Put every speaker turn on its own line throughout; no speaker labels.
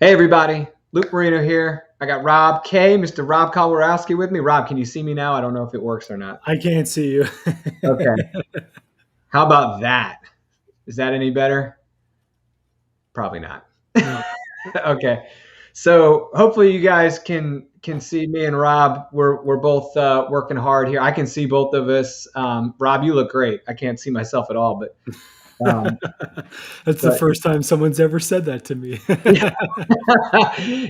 Hey everybody, Luke Marino here. I got Rob K, Mr. Rob Kalwarowsky with me. Rob, can you see me now? I don't know if it works or not.
I can't see you.
Okay. How about that? Is that any better? Probably not.
No.
Okay. So hopefully you guys can see me and Rob. We're both working hard here. I can see both of us. Rob, you look great. I can't see myself at all, um,
That's the
but
first time someone's ever said that to me.
yeah.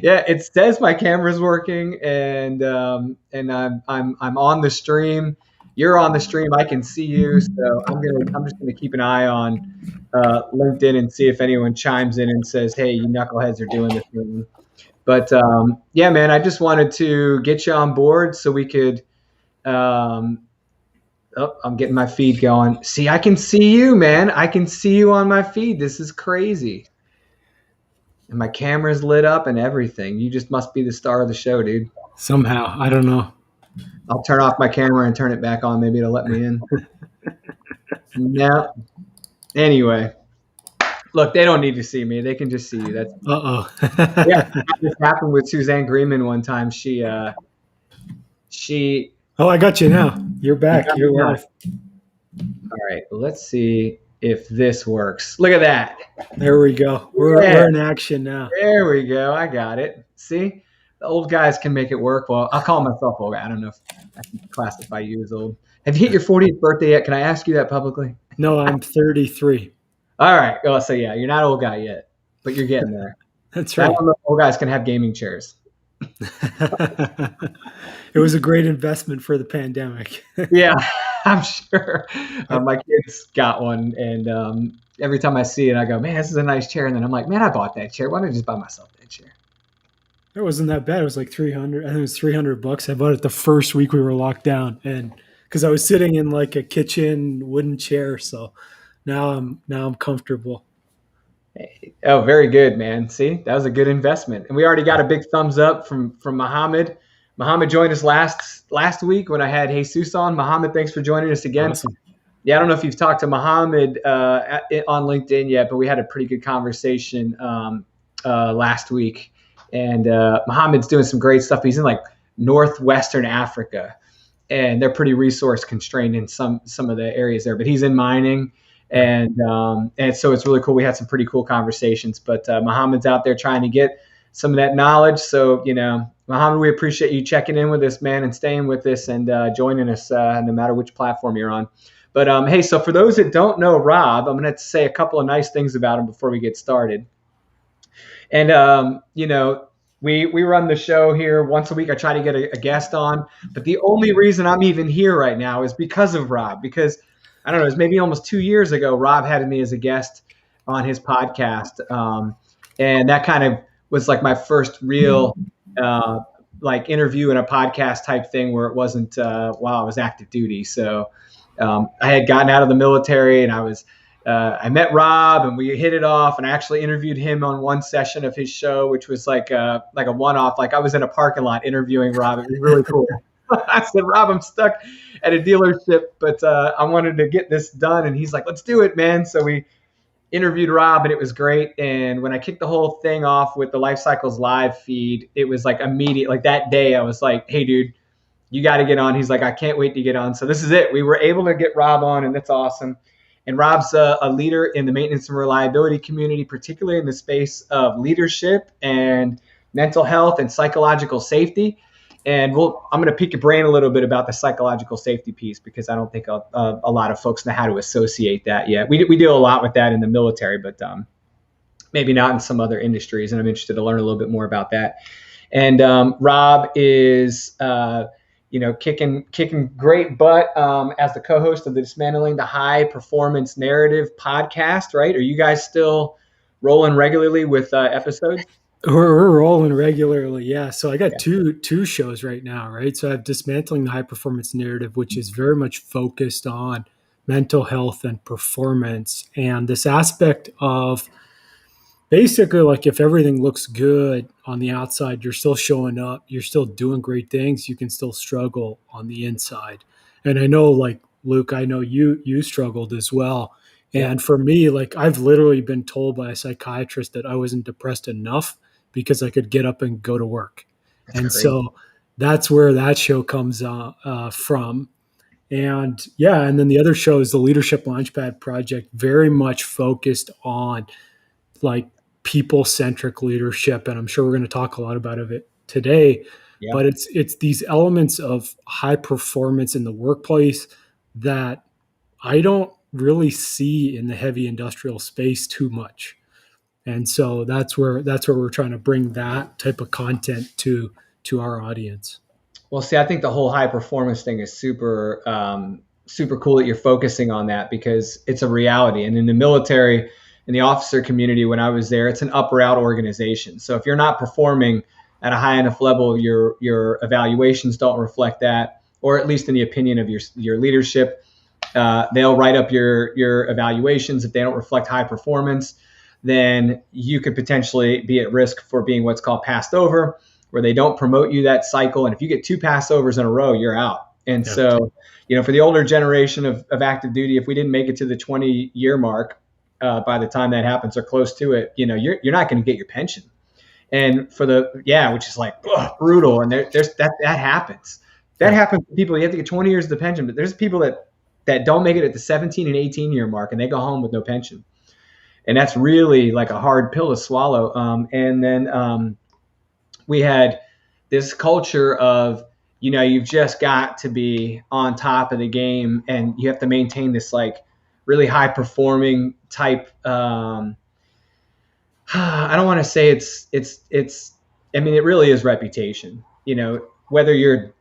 Yeah, it says my camera's working and I'm on the stream. You're on the stream. I can see you, so I'm just gonna keep an eye on LinkedIn and see if anyone chimes in and says, "Hey, you knuckleheads are doing this thing." But yeah, man, I just wanted to get you on board so we could. Um, oh, I'm getting my feed going. See, I can see you, man. I can see you on my feed. This is crazy. And my camera's lit up and everything. You just must be the star of the show, dude.
Somehow, I don't know.
I'll turn off my camera and turn it back on. Maybe it'll let me in. No. Anyway, look, they don't need to see me. They can just see you. That's yeah.
Uh-oh.
This happened with Suzanne Greenman one time. She.
Oh, I got you now. You're
You
back.
got
You're
me now.
live.
All right. Let's see if this works. Look at that.
There we go.
Yeah.
We're in action now.
There we go. I got it. See, the old guys can make it work. Well, I'll call myself old. I don't know if I can classify you as old. Have you hit your 40th birthday yet? Can I ask you that publicly?
No, I'm 33.
All right. Well, so yeah, you're not old guy yet, but you're getting there.
That's
I
right.
don't know if old guys can have gaming chairs.
It was a great investment for the pandemic.
Yeah, I'm sure. My kids got one, and every time I see it, I go, "Man, this is a nice chair." And then I'm like, "Man, I bought that chair. Why don't I just buy myself that chair?"
It wasn't that bad. It was like 300. I think it was $300. I bought it the first week we were locked down, and because I was sitting in like a kitchen wooden chair, so now I'm comfortable.
Oh, very good, man. See, that was a good investment, and we already got a big thumbs up from Mohammed. Mohammed joined us last week when I had Jesus on. Mohammed, thanks for joining us again.
Awesome.
Yeah, I don't know if you've talked to Mohammed on LinkedIn yet, but we had a pretty good conversation last week. And Mohammed's doing some great stuff. He's in like northwestern Africa, and they're pretty resource constrained in some of the areas there. But he's in mining, and so it's really cool. We had some pretty cool conversations. But Mohammed's out there trying to get some of that knowledge. So Mohammed, we appreciate you checking in with us, man, and staying with us and joining us no matter which platform you're on. But hey, so for those that don't know Rob, I'm going to say a couple of nice things about him before we get started. And we run the show here once a week. I try to get a guest on, but the only reason I'm even here right now is because of Rob. Because I don't know, it was maybe almost 2 years ago. Rob had me as a guest on his podcast, and that kind of was like my first real like interview in a podcast type thing where it wasn't while I was active duty. So I had gotten out of the military, and I met Rob, and we hit it off, and I actually interviewed him on one session of his show, which was like a one-off. Like I was in a parking lot interviewing Rob. It was really cool. I said, Rob, I'm stuck at a dealership, but I wanted to get this done. And he's like, let's do it, man. So we interviewed Rob, and it was great. And when I kicked the whole thing off with the Life Cycles live feed, it was like immediate. Like that day, I was like, hey, dude, you got to get on. He's like, I can't wait to get on. So this is it. We were able to get Rob on, and that's awesome. And Rob's a leader in the maintenance and reliability community, particularly in the space of leadership and mental health and psychological safety. And I'm going to pick your brain a little bit about the psychological safety piece, because I don't think a lot of folks know how to associate that yet. We do a lot with that in the military, but maybe not in some other industries. And I'm interested to learn a little bit more about that. And Rob is kicking great butt as the co-host of the Dismantling the High Performance Narrative podcast, right? Are you guys still rolling regularly with episodes?
We're rolling regularly, yeah. So I got two shows right now, right? So I have Dismantling the High Performance Narrative, which is very much focused on mental health and performance, and this aspect of basically like if everything looks good on the outside, you're still showing up, you're still doing great things, you can still struggle on the inside. And I know, like Luke, I know you struggled as well. And for me, like I've literally been told by a psychiatrist that I wasn't depressed enough because I could get up and go to work.
That's
And
great.
so that's where that show comes from. And yeah, and then the other show is the Leadership Launchpad Project, very much focused on like people centric leadership. And I'm sure we're going to talk a lot about it today.
Yeah.
But it's these elements of high performance in the workplace that I don't really see in the heavy industrial space too much. And so that's where we're trying to bring that type of content to our audience.
Well, see, I think the whole high performance thing is super cool that you're focusing on that because it's a reality. And in the military, in the officer community, when I was there, it's an up or out organization. So if you're not performing at a high enough level, your evaluations don't reflect that, or at least in the opinion of your leadership, they'll write up your evaluations if they don't reflect high performance. Then you could potentially be at risk for being what's called passed over, where they don't promote you that cycle. And if you get two passovers in a row, you're out. And
Yeah.
so, for the older generation of active duty, if we didn't make it to the 20-year mark by the time that happens or close to it, you're not going to get your pension. And for which is like brutal. And there's that happens. That happens to people. You have to get 20 years of the pension, but there's people that don't make it at the 17 and 18-year mark and they go home with no pension. And that's really like a hard pill to swallow. And then we had this culture of, you've just got to be on top of the game and you have to maintain this like really high performing type. I don't want to say I mean, it really is reputation, whether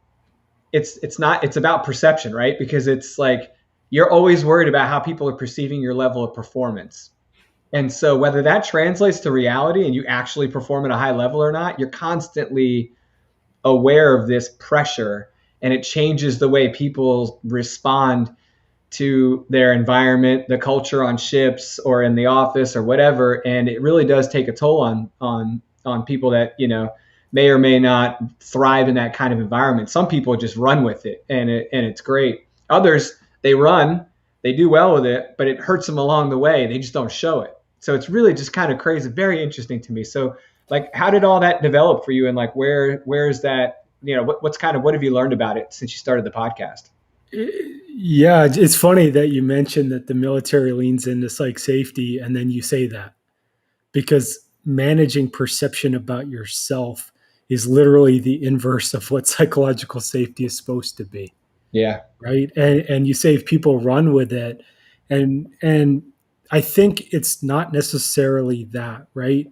it's about perception, right? Because it's like, you're always worried about how people are perceiving your level of performance. And so whether that translates to reality and you actually perform at a high level or not, you're constantly aware of this pressure, and it changes the way people respond to their environment, the culture on ships or in the office or whatever. And it really does take a toll on people that, may or may not thrive in that kind of environment. Some people just run with it and it's great. Others, they do well with it, but it hurts them along the way. They just don't show it. So it's really just kind of crazy, very interesting to me. So like, how did all that develop for you? And like, where's that, what have you learned about it since you started the podcast?
Yeah, it's funny that you mentioned that the military leans into psych safety, and then you say that because managing perception about yourself is literally the inverse of what psychological safety is supposed to be.
Yeah.
Right. And you say if people run with it, and I think it's not necessarily that, right?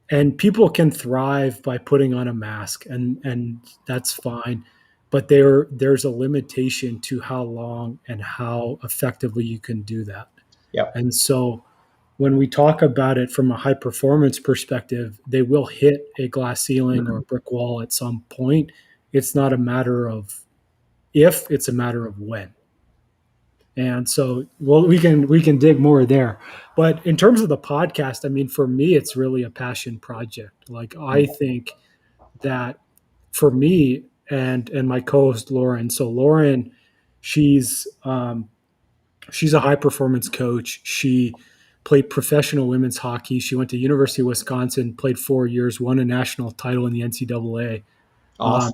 And people can thrive by putting on a mask, and that's fine. But there's a limitation to how long and how effectively you can do that.
Yep.
And so when we talk about it from a high performance perspective, they will hit a glass ceiling or a brick wall at some point. It's not a matter of if, it's a matter of when. And so, well, we can dig more there. But in terms of the podcast, I mean, for me, it's really a passion project. Like, I think that for me and my co-host Lauren. So Lauren, she's she's a high performance coach. She played professional women's hockey. She went to University of Wisconsin, played 4 years, won a national title in the NCAA.
Awesome.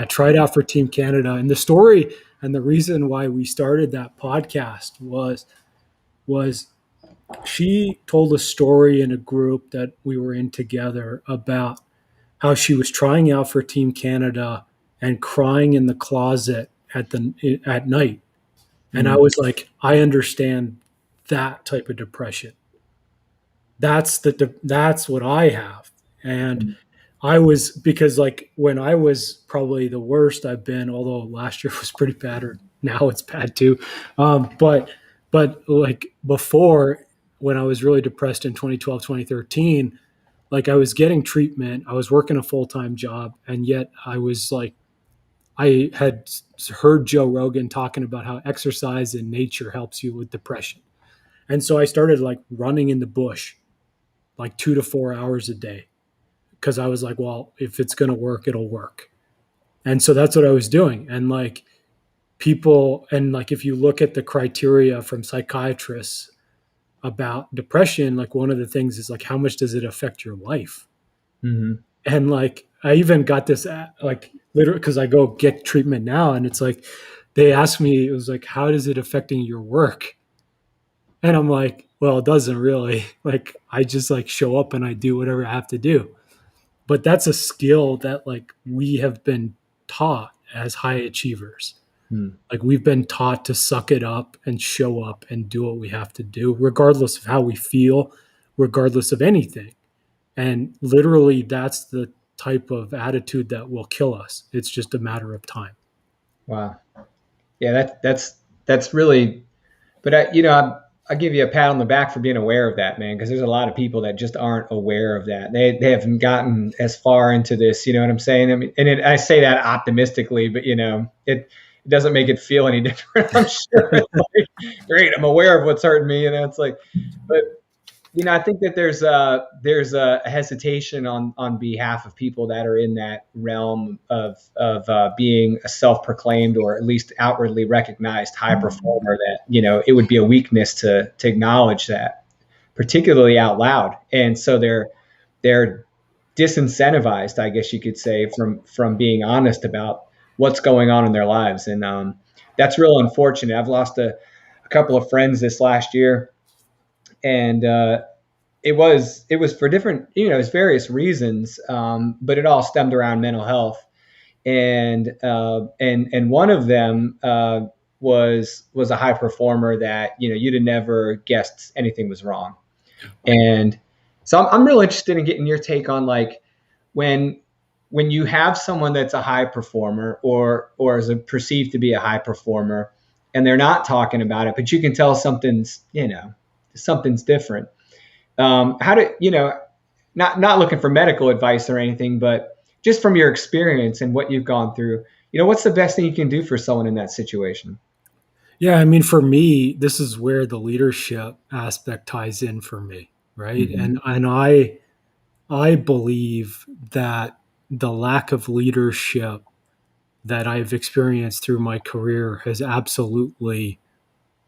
Tried out for Team Canada. And the story and the reason why we started that podcast was she told a story in a group that we were in together about how she was trying out for Team Canada and crying in the closet at night. And I was like, I understand that type of depression. That's what I have. And I was, because like when I was probably the worst I've been, although last year was pretty bad, or now it's bad too. But like before, when I was really depressed in 2012, 2013, like I was getting treatment, I was working a full-time job, and yet I was like, I had heard Joe Rogan talking about how exercise in nature helps you with depression. And so I started like running in the bush like 2 to 4 hours a day, because I was like, well, if it's going to work, it'll work. And so that's what I was doing. And like people, and like if you look at the criteria from psychiatrists, about depression, like one of the things is like, how much does it affect your life?
Mm-hmm.
And like, I even got this, like, literally, because I go get treatment now, and it's like, they asked me, it was like, how is it affecting your work? And I'm like, well, it doesn't really. Like, I just like show up and I do whatever I have to do. But that's a skill that like we have been taught as high achievers.
Mm.
Like, we've been taught to suck it up and show up and do what we have to do, regardless of how we feel, regardless of anything. And literally, that's the type of attitude that will kill us. It's just a matter of time.
Wow. Yeah, that's really. But I give you a pat on the back for being aware of that, man, because there's a lot of people that just aren't aware of that. They haven't gotten as far into this. You know what I'm saying? I mean, I say that optimistically, but it doesn't make it feel any different. I'm sure. It's like, great, I'm aware of what's hurting me, and it's like, but I think that there's a hesitation on behalf of people that are in that realm of being a self-proclaimed or at least outwardly recognized high performer. That it would be a weakness to acknowledge that, particularly out loud, and so they're disincentivized, I guess you could say, from being honest about what's going on in their lives, and that's real unfortunate. I've lost a couple of friends this last year, and it was for different, it's various reasons, but it all stemmed around mental health, and one of them was a high performer that you'd have never guessed anything was wrong, and so I'm real interested in getting your take on, like, when you have someone that's a high performer or is perceived to be a high performer, and they're not talking about it, but you can tell something's different. How do not looking for medical advice or anything, but just from your experience and what you've gone through, what's the best thing you can do for someone in that situation?
Yeah, I mean, for me, this is where the leadership aspect ties in for me, right?
Mm-hmm.
And I believe that the lack of leadership that I've experienced through my career has absolutely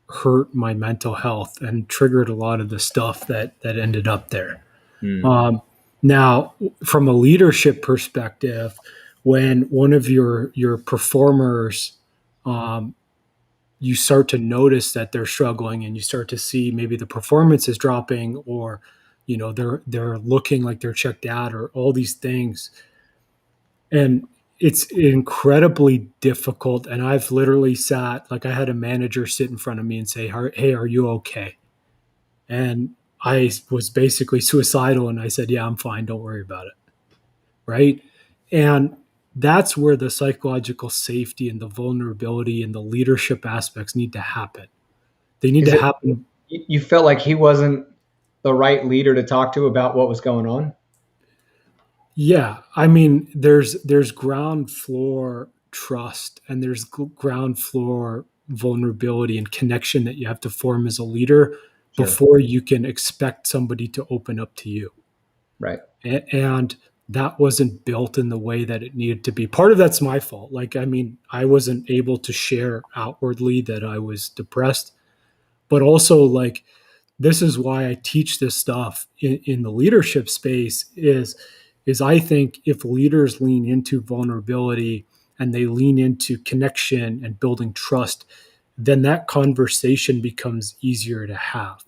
hurt my mental health and triggered a lot of the stuff that ended up there.
Mm.
Um, Now, from a leadership perspective, when one of your performers, um, you start to notice that they're struggling, and you start to see maybe the performance is dropping, or they're looking like they're checked out, or all these things, and it's incredibly difficult. And I've literally sat, like, I had a manager sit in front of me and say, hey, are you okay? And I was basically suicidal, and I said, yeah, I'm fine, don't worry about it. Right. And that's where the psychological safety and the vulnerability and the leadership aspects need to happen. They need
Is
to
it
happen.
you felt like he wasn't the right leader to talk to about what was going on?
Yeah, I mean, there's ground floor trust, and there's ground floor vulnerability and connection that you have to form as a leader
Sure.
before you can expect somebody to open up to you.
Right.
And that wasn't built in the way that it needed to be. Part of that's my fault. Like, I mean, I wasn't able to share outwardly that I was depressed, but also, like, this is why I teach this stuff in the leadership space is I think if leaders lean into vulnerability and they lean into connection and building trust, then that conversation becomes easier to have.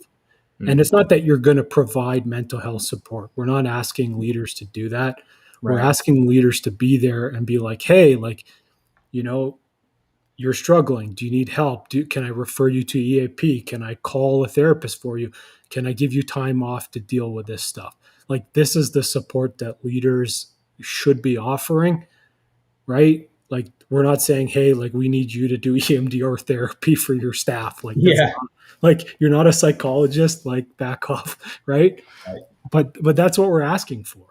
And
Mm.
it's not that you're going to provide mental health support. We're not asking leaders to do that. We're
Right.
asking leaders to be there and be like, hey, like, you know, you're struggling. Do you need help? Can I refer you to EAP? Can I call a therapist for you? Can I give you time off to deal with this stuff? Like, this is the support that leaders should be offering, right? Like, we're not saying, hey, like, we need you to do EMDR therapy for your staff. Like, that's
Yeah.
not, like, you're not a psychologist, like, back off, right?
Right.
But that's what we're asking for.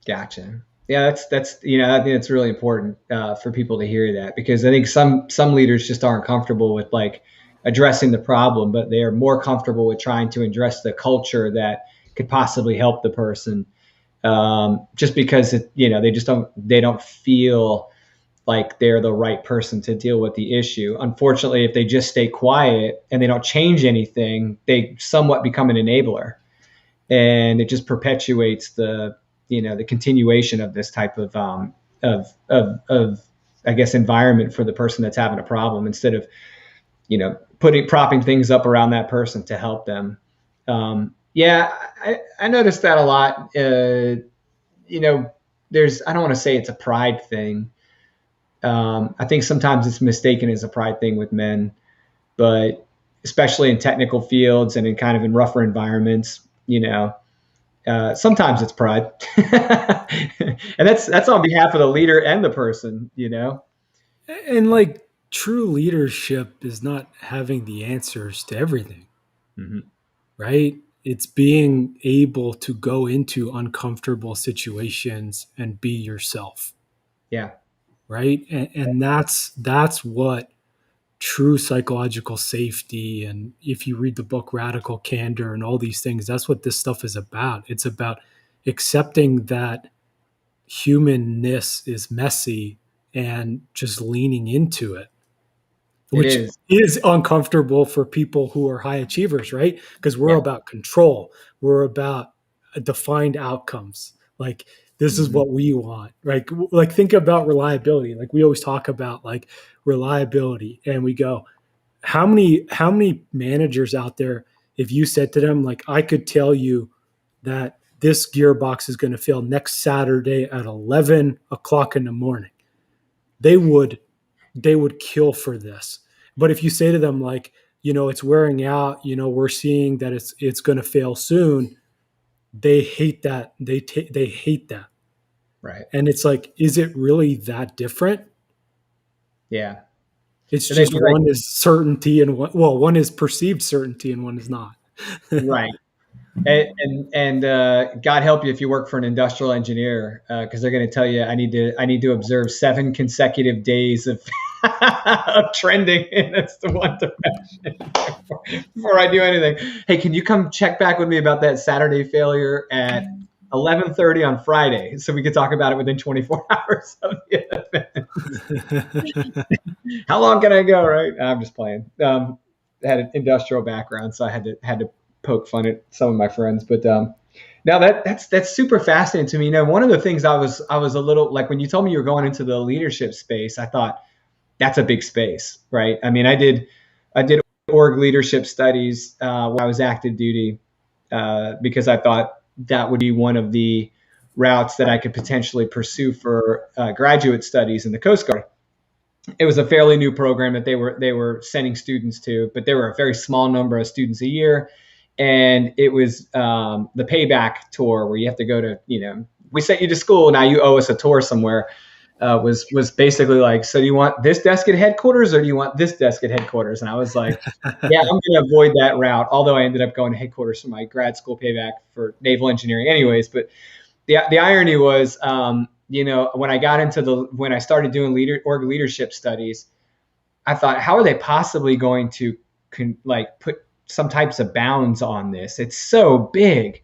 Gotcha. Yeah, that's I think it's really important for people to hear that, because I think some leaders just aren't comfortable with, like, addressing the problem, but they are more comfortable with trying to address the culture that could possibly help the person, just because they don't feel like they're the right person to deal with the issue. Unfortunately, if they just stay quiet and they don't change anything, they somewhat become an enabler, and it just perpetuates the continuation of this type of I guess environment for the person that's having a problem, instead of propping things up around that person to help them. Yeah, I noticed that a lot. There's, I don't want to say it's a pride thing. I think sometimes it's mistaken as a pride thing with men, but especially in technical fields and in kind of in rougher environments, sometimes it's pride, and that's on behalf of the leader and the person.
And like true leadership is not having the answers to everything,
Mm-hmm.
right? It's being able to go into uncomfortable situations and be yourself,
Yeah,
right? And that's what true psychological safety, and if you read the book Radical Candor and all these things, that's what this stuff is about. It's about accepting that humanness is messy and just leaning into it,
it
which
is.
is uncomfortable for people who are high achievers, right? Because we're
Yeah.
about control, we're about defined outcomes. Like this is
Mm-hmm.
what we want. Like think about reliability. Like we always talk about like reliability, and we go, how many managers out there, if you said to them like, I could tell you that this gearbox is going to fail next Saturday at 11 o'clock in the morning, they would kill for this. But if you say to them like, it's wearing out, we're seeing that it's going to fail soon, they hate that. They hate that.
Right.
And it's like, is it really that different?
Yeah.
It's
And they'd
just
be like,
one is certainty and one is perceived certainty and one is not.
right. And God help you if you work for an industrial engineer, because they're going to tell you I need to observe 7 consecutive days of of trending, and that's the one direction before I do anything. Hey, can you come check back with me about that Saturday failure at 11:30 on Friday, so we could talk about it within 24 hours of the event? How long can I go? Right? I'm just playing. I had an industrial background, so I had to poke fun at some of my friends. But now that's super fascinating to me. One of the things I was a little like when you told me you were going into the leadership space, I thought that's a big space, right? I mean, I did org leadership studies while I was active duty because I thought that would be one of the routes that I could potentially pursue for graduate studies in the Coast Guard. It was a fairly new program that they were sending students to, but there were a very small number of students a year, and it was the payback tour where you have to go to, we sent you to school, now you owe us a tour somewhere. Was basically like, so do you want this desk at headquarters or do you want this desk at headquarters? And I was like, yeah, I'm going to avoid that route. Although I ended up going to headquarters for my grad school payback for naval engineering, anyways. But the irony was, when I started doing org leadership studies, I thought, how are they possibly going to put some types of bounds on this? It's so big.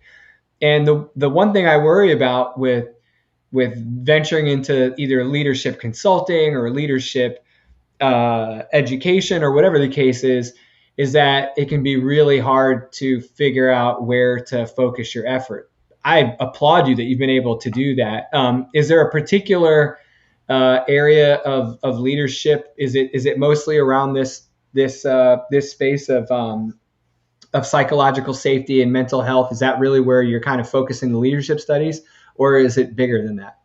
And the one thing I worry about with venturing into either leadership consulting or leadership education or whatever the case is that it can be really hard to figure out where to focus your effort. I applaud you that you've been able to do that. Is there a particular area of leadership? Is it mostly around this space of psychological safety and mental health? Is that really where you're kind of focusing the leadership studies, or is it bigger than that?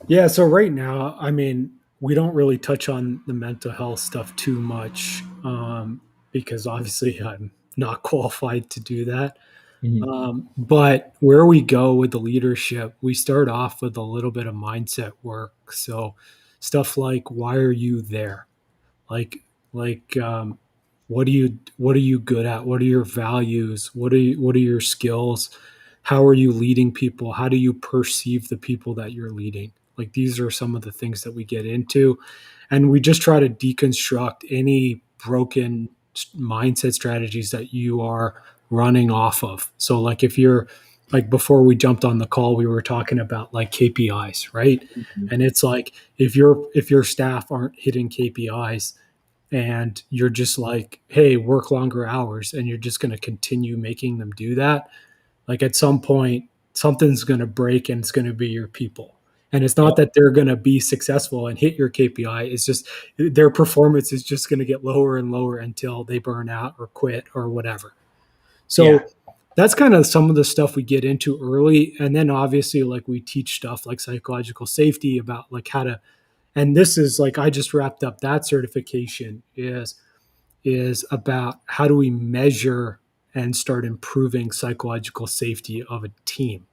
Yeah, so right now, I mean, we don't really touch on the mental health stuff too much, because obviously I'm not qualified to do that.
Mhm.
But where we go with the leadership, we start off with a little bit of mindset work. So stuff like, why are you there? Like, like, what are you good at? What are your values? What are your skills? How are you leading people? How do you perceive the people that you're leading? Like these are some of the things that we get into, and we just try to deconstruct any broken mindset strategies that you are running off of. So like if you're like before we jumped on the call, we were talking about like KPIs, right?
Mhm.
And it's like if your staff aren't hitting KPIs and you're just like, hey, work longer hours, and you're just going to continue making them do that, like at some point something's going to break, and it's going to be your people. And it's not
Yep.
that they're going to be successful and hit your KPI. It's just their performance is just going to get lower and lower until they burn out or quit or whatever.
Yeah.
So that's kind of some of the stuff we get into early. And then obviously, like, we teach stuff like psychological safety about like how to, and this is like, I just wrapped up that certification is about how do we measure and start improving psychological safety of a team.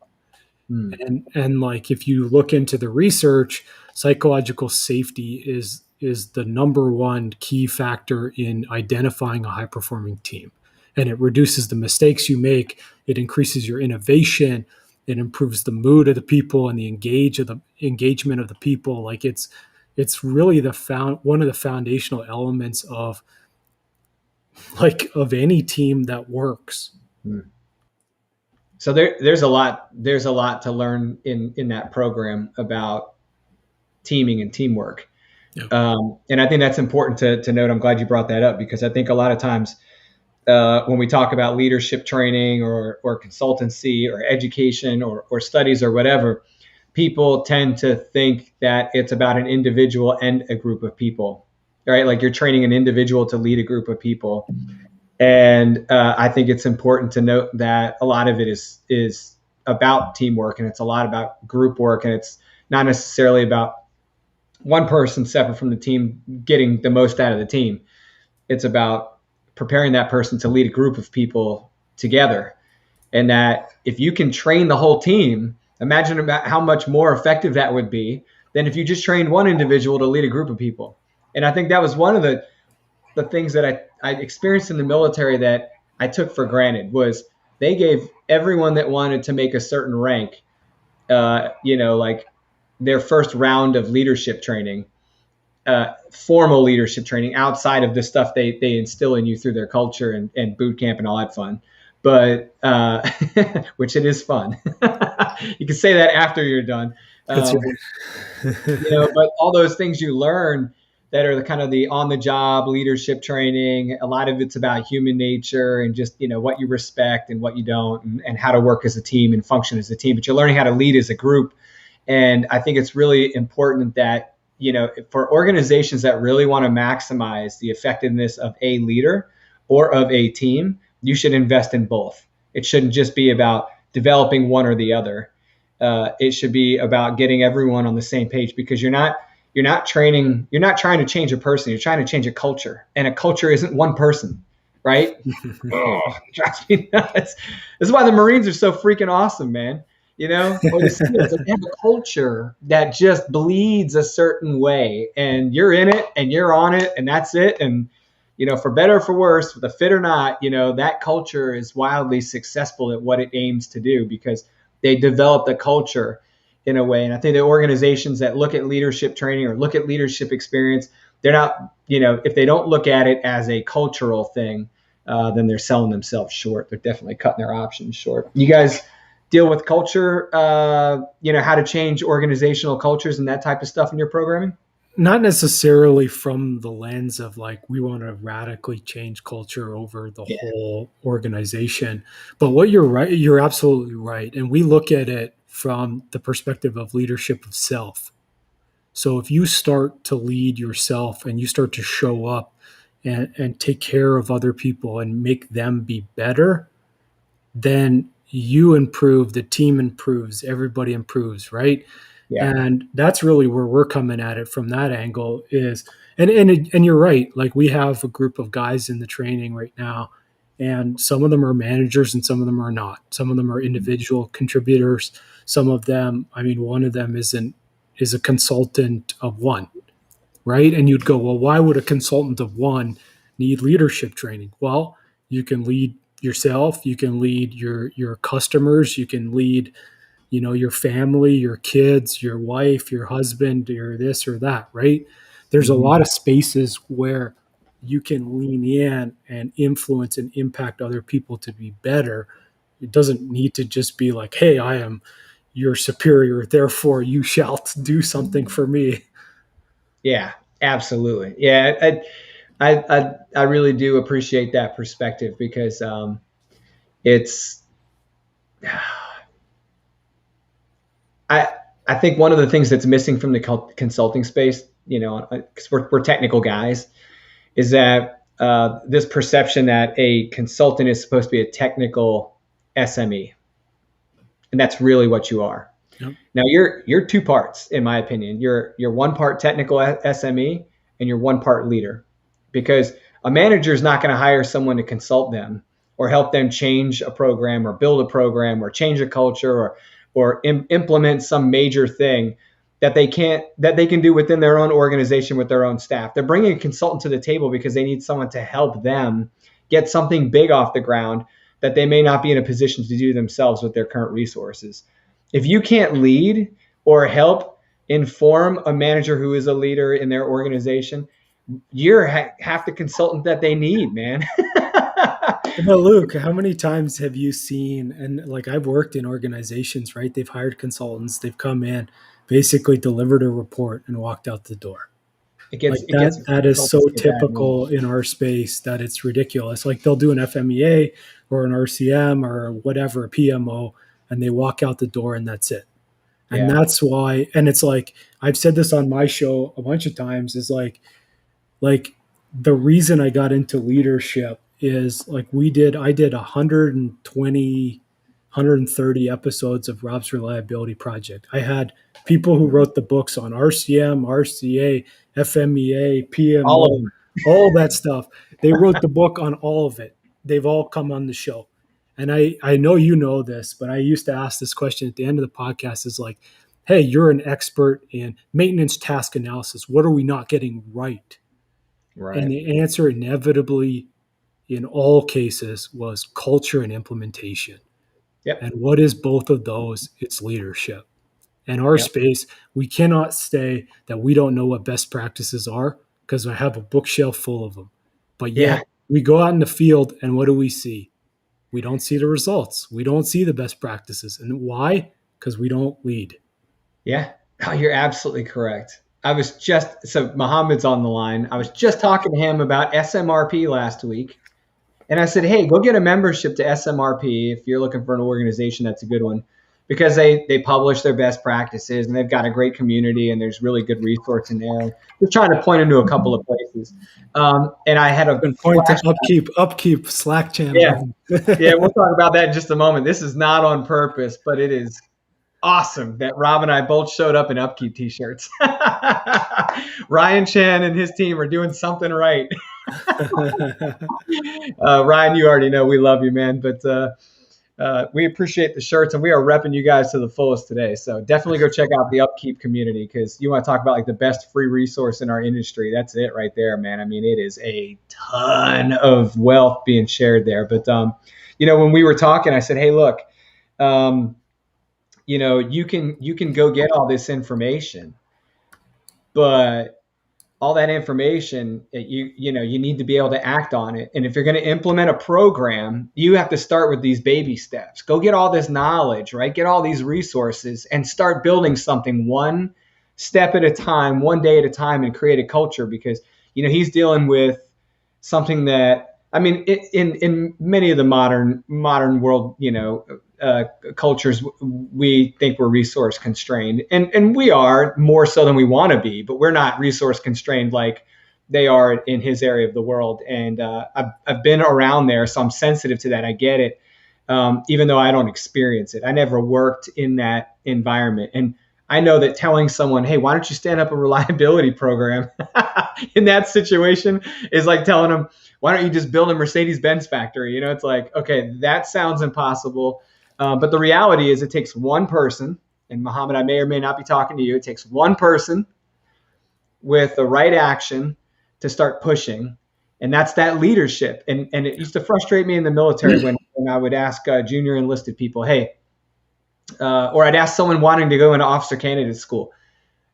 Mm.
And like, if you look into the research, psychological safety is the number one key factor in identifying a high performing team. And it reduces the mistakes you make, it increases your innovation, it improves the mood of the people and the engagement of the people. Like, it's really one of the foundational elements of any team that works.
Mm. So there's a lot to learn in that program about teaming and teamwork.
Yeah.
And I think that's important to note. I'm glad you brought that up, because I think a lot of times when we talk about leadership training or consultancy or education or studies or whatever, people tend to think that it's about an individual and a group of people, right? Like you're training an individual to lead a group of people. And I think it's important to note that a lot of it is about teamwork, and it's a lot about group work, and it's not necessarily about one person separate from the team getting the most out of the team. It's about preparing that person to lead a group of people together. And that if you can train the whole team, imagine about how much more effective that would be than if you just trained one individual to lead a group of people. And I think that was one of the things that I experienced in the military that I took for granted. Was they gave everyone that wanted to make a certain rank, like their first round of leadership training, formal leadership training outside of the stuff they instill in you through their culture and boot camp and all that fun. But which it is fun. You can say that after you're done.
That's
Um, but all those things you learn that are the kind of the on the job leadership training, a lot of it's about human nature and just, what you respect and what you don't, and how to work as a team and function as a team. But you're learning how to lead as a group. And I think it's really important that, for organizations that really want to maximize the effectiveness of a leader or of a team, you should invest in both. It shouldn't just be about developing one or the other. It should be about getting everyone on the same page, because you're not trying to change a person. You're trying to change a culture, and a culture isn't one person, right? Oh, it drives me nuts. This is why the Marines are so freaking awesome, man. Or the SEALs, they have a culture that just bleeds a certain way, and you're in it and you're on it, and that's it. And for better or for worse, with a fit or not, that culture is wildly successful at what it aims to do, because they develop the culture in a way. And I think the organizations that look at leadership training or look at leadership experience, they're not, if they don't look at it as a cultural thing, then they're selling themselves short. They're definitely cutting their options short. You guys deal with culture, how to change organizational cultures and that type of stuff in your programming?
Not necessarily from the lens of like we want to radically change culture over the
Yeah.
whole organization, but what you're absolutely right, and we look at it from the perspective of leadership of self. So if you start to lead yourself and you start to show up and take care of other people and make them be better, then you improve, the team improves, everybody improves, right?
Yeah.
And that's really where we're coming at it from that angle is, and you're right. Like, we have a group of guys in the training right now, and some of them are managers and some of them are not. Some of them are individual contributors. Some of them, I mean, one of them is a consultant of one, right? And you'd go, well, why would a consultant of one need leadership training? Well, you can lead yourself, you can lead your customers, you can lead, your family, your kids, your wife, your husband, your this or that, right? There's a
Mm-hmm.
lot of spaces where you can lean in and influence and impact other people to be better. It doesn't need to just be like, hey, I am your superior, therefore you shall do something for me.
Yeah, absolutely. Yeah, I really do appreciate that perspective because it's I I think one of the things that's missing from the consulting space, because we're technical guys, is that this perception that a consultant is supposed to be a technical SME, and that's really what you are.
Yep.
Now you're two parts, in my opinion. You're one part technical SME and you're one part leader, because a manager is not going to hire someone to consult them or help them change a program or build a program or change a culture or implement some major thing that they can do within their own organization with their own staff. They're bringing a consultant to the table because they need someone to help them get something big off the ground that they may not be in a position to do themselves with their current resources. If you can't lead or help inform a manager who is a leader in their organization, you're half the consultant that they need, man.
But Luke, how many times have you seen, and like I've worked in organizations, right? They've hired consultants, they've come in, basically delivered a report and walked out the door. Like
It gets
that is so
consultants get bad name.
typical in our space that it's ridiculous. Like they'll do an FMEA or an RCM or whatever, a PMO, and they walk out the door and that's it. And
Yeah.
that's why, and it's like I've said this on my show a bunch of times, is like the reason I got into leadership is like I did 120, 130 episodes of Rob's Reliability Project. I had people who wrote the books on RCM, RCA, FMEA,
All of
PMO,
them.
all that stuff. They wrote the book on all of it. They've all come on the show. And I know you know this, but I used to ask this question at the end of the podcast is like, hey, you're an expert in maintenance task analysis. What are we not getting right? And
Right.
the answer inevitably in all cases was culture and implementation.
Yep.
And what is both of those? It's leadership. In our
Yep.
space, we cannot say that we don't know what best practices are because I have a bookshelf full of them. But
Yeah.
yet we go out in the field and what do we see? We don't see the results. We don't see the best practices. And why? Because we don't lead.
Yeah. Oh, you're absolutely correct. So Mohammed's on the line. I was just talking to him about SMRP last week. And I said, hey, go get a membership to SMRP if you're looking for an organization that's a good one, because they publish their best practices and they've got a great community and there's really good resource in there. We're trying to point him to a couple of places. And I had a
And point to
flashback.
upkeep Slack
Yeah.
channel.
Yeah. We'll talk about that in just a moment. This is not on purpose, but it is awesome that Rob and I both showed up in upkeep t-shirts. Ryan Chan and his team are doing something right. Ryan, you already know we love you, man, but we appreciate the shirts and we are repping you guys to the fullest today. So definitely go check out the upkeep community because you want to talk about like the best free resource in our industry. That's it right there, man. I mean, it is a ton of wealth being shared there. But, when we were talking, I said, hey, look, you can go get all this information, but all that information, you need to be able to act on it. And if you're going to implement a program, you have to start with these baby steps. Go get all this knowledge, right? Get all these resources and start building something one step at a time, one day at a time, and create a culture because, he's dealing with something that, I mean, in many of the modern world, cultures, we think we're resource constrained, and we are more so than we want to be, but we're not resource constrained like they are in his area of the world. And I've been around there, so I'm sensitive to that. I get it, even though I don't experience it. I never worked in that environment, and I know that telling someone, hey, why don't you stand up a reliability program in that situation is like telling them, why don't you just build a Mercedes-Benz factory? It's like, okay, that sounds impossible. But the reality is it takes one person, and Mohammed, I may or may not be talking to you. It takes one person with the right action to start pushing. And that's that leadership. And it used to frustrate me in the military when I would ask junior enlisted people, hey, or I'd ask someone wanting to go into officer candidate school,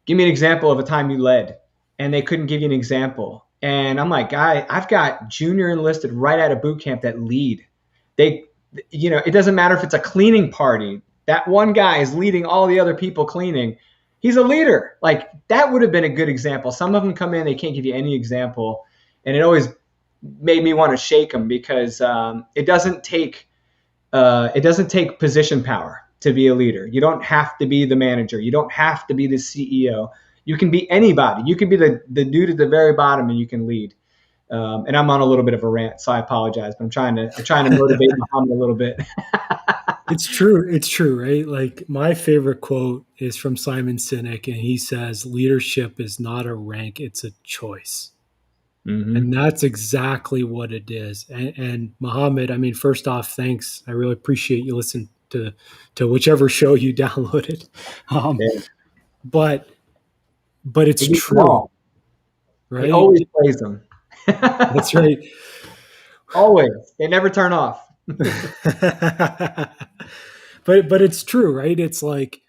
give me an example of a time you led. And they couldn't give you an example. And I'm like, I've got junior enlisted right out of boot camp that lead. it doesn't matter if it's a cleaning party. That one guy is leading all the other people cleaning. He's a leader. Like, that would have been a good example. Some of them come in, they can't give you any example. And it always made me want to shake them, because it doesn't take position power to be a leader. You don't have to be the manager. You don't have to be the CEO. You can be anybody. You can be the dude at the very bottom, and you can lead. And I'm on a little bit of a rant, so I apologize, but I'm trying to motivate Muhammad a little bit.
It's true. It's true, right? Like, my favorite quote is from Simon Sinek, and he says, "Leadership is not a rank; it's a choice."
Mm-hmm.
And that's exactly what it is. And Muhammad, I mean, first off, thanks. I really appreciate you listening to whichever show you downloaded.
Yeah.
But it's true,
small.
right?
He always plays them.
That's right.
Always. They never turn off.
But it's true, right? It's like,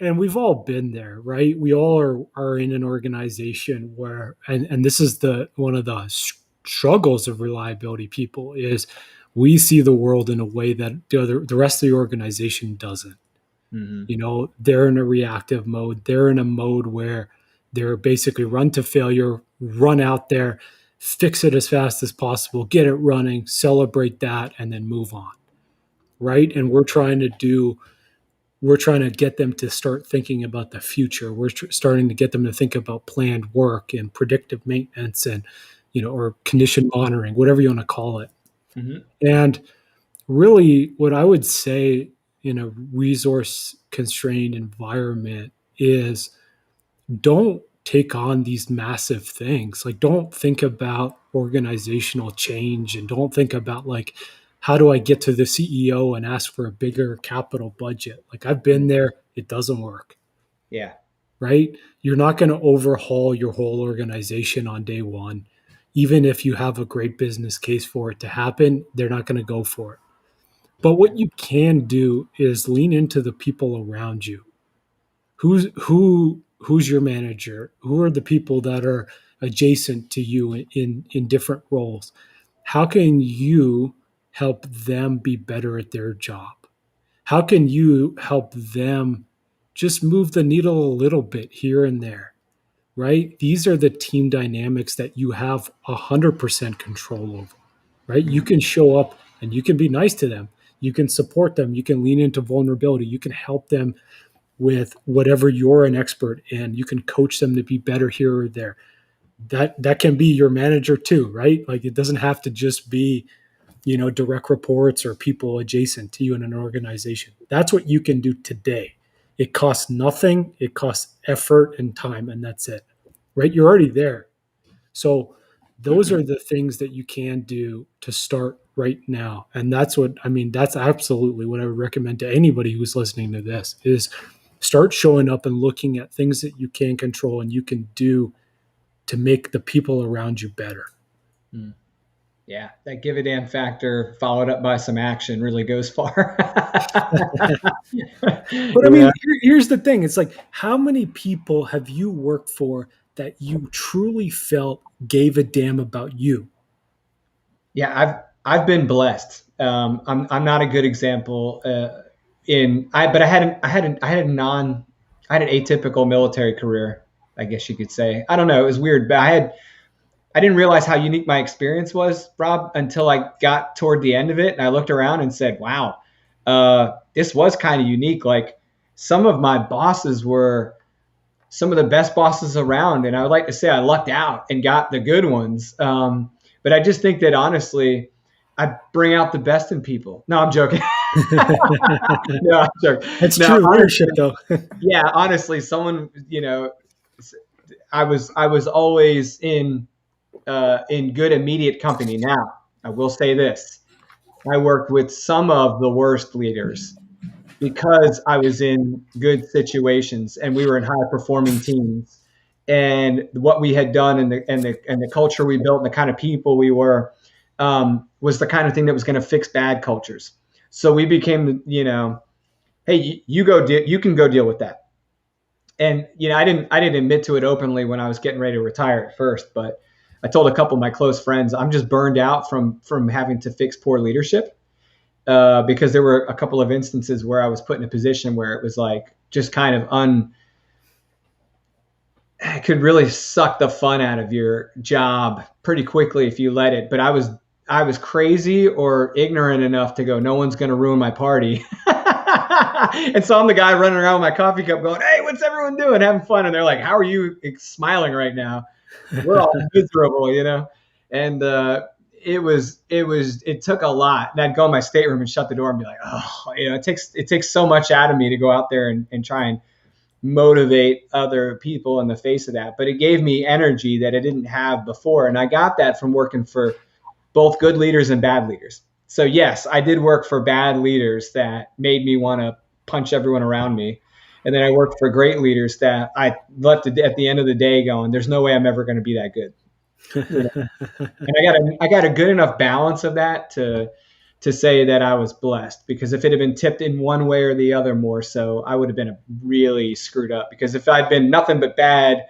and we've all been there, right? We all are in an organization where, and this is one of the struggles of reliability people, is we see the world in a way that the rest of the organization doesn't.
Mm-hmm.
They're in a reactive mode. They're in a mode where they're basically run to failure, run out there, fix it as fast as possible, get it running, celebrate that, and then move on. Right. And we're trying to get them to start thinking about the future. We're starting to get them to think about planned work and predictive maintenance and, or condition monitoring, whatever you want to call it.
Mm-hmm.
And really, what I would say in a resource constrained environment is, don't take on these massive things. Like, don't think about organizational change, and don't think about, like, how do I get to the CEO and ask for a bigger capital budget? Like, I've been there. It doesn't work.
Yeah.
Right? You're not going to overhaul your whole organization on day one. Even if you have a great business case for it to happen, they're not going to go for it. But what you can do is lean into the people around you. Who's your manager? Who are the people that are adjacent to you in different roles? How can you help them be better at their job? How can you help them just move the needle a little bit here and there? Right? These are the team dynamics that you have 100% control over. Right? You can show up and you can be nice to them. You can support them. You can lean into vulnerability. You can help them with whatever you're an expert in. You can coach them to be better here or there. That can be your manager too, right? Like, it doesn't have to just be, direct reports or people adjacent to you in an organization. That's what you can do today. It costs nothing. It costs effort and time, and that's it, right? You're already there. So those are the things that you can do to start right now. And that's absolutely what I would recommend to anybody who's listening to this, is start showing up and looking at things that you can control and you can do to make the people around you better.
Yeah, that give a damn factor followed up by some action really goes far.
But I mean, here's the thing. It's like, how many people have you worked for that you truly felt gave a damn about you?
Yeah, I've been blessed. I'm not a good example. But I had an atypical military career, I guess you could say. I don't know. It was weird, but I didn't realize how unique my experience was, Rob, until I got toward the end of it. And I looked around and said, wow, this was kind of unique. Like, some of my bosses were some of the best bosses around. And I would like to say I lucked out and got the good ones. But I just think that, honestly, I bring out the best in people. No, I'm joking. No, I'm joking.
That's true leadership, though.
Yeah, honestly, someone, I was always in good immediate company. Now, I will say this: I worked with some of the worst leaders because I was in good situations and we were in high performing teams. And what we had done and the culture we built and the kind of people we were was the kind of thing that was going to fix bad cultures. So we became, hey, you can go deal with that. And I didn't admit to it openly when I was getting ready to retire at first, but I told a couple of my close friends, I'm just burned out from having to fix poor leadership. because there were a couple of instances where I was put in a position where it was like just kind of it could really suck the fun out of your job pretty quickly if you let it. But I was crazy or ignorant enough to go, no one's going to ruin my party. And so I'm the guy running around with my coffee cup going, hey, what's everyone doing? Having fun. And they're like, how are you smiling right now? We're all miserable, And it took a lot. And I'd go in my stateroom and shut the door and be like, oh, it takes so much out of me to go out there and try and motivate other people in the face of that. But it gave me energy that I didn't have before. And I got that from working for both good leaders and bad leaders. So yes, I did work for bad leaders that made me want to punch everyone around me. And then I worked for great leaders that I left at the end of the day going, there's no way I'm ever going to be that good. And I got a good enough balance of that to say that I was blessed, because if it had been tipped in one way or the other more so, I would have been really screwed up. Because if I'd been nothing but bad,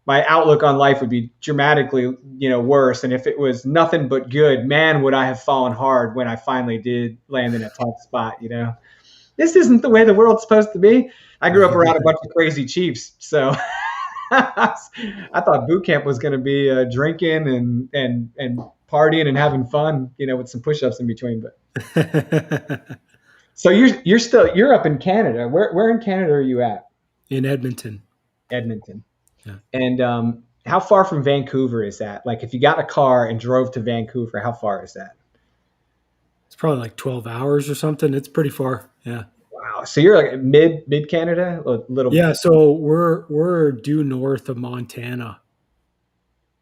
my outlook on life would be dramatically, worse. And if it was nothing but good, man, would I have fallen hard when I finally did land in a tough spot, This isn't the way the world's supposed to be. I grew up around a bunch of crazy chiefs, so I thought boot camp was going to be drinking and partying and having fun, with some push-ups in between. But so you're up in Canada. Where in Canada are you at?
In Edmonton.
Edmonton. Yeah. And how far from Vancouver is that? Like, if you got a car and drove to Vancouver, how far is that?
It's probably like 12 hours or something. It's pretty far. Yeah.
Wow. So you're like mid Canada, a little.
Yeah. So we're due north of Montana.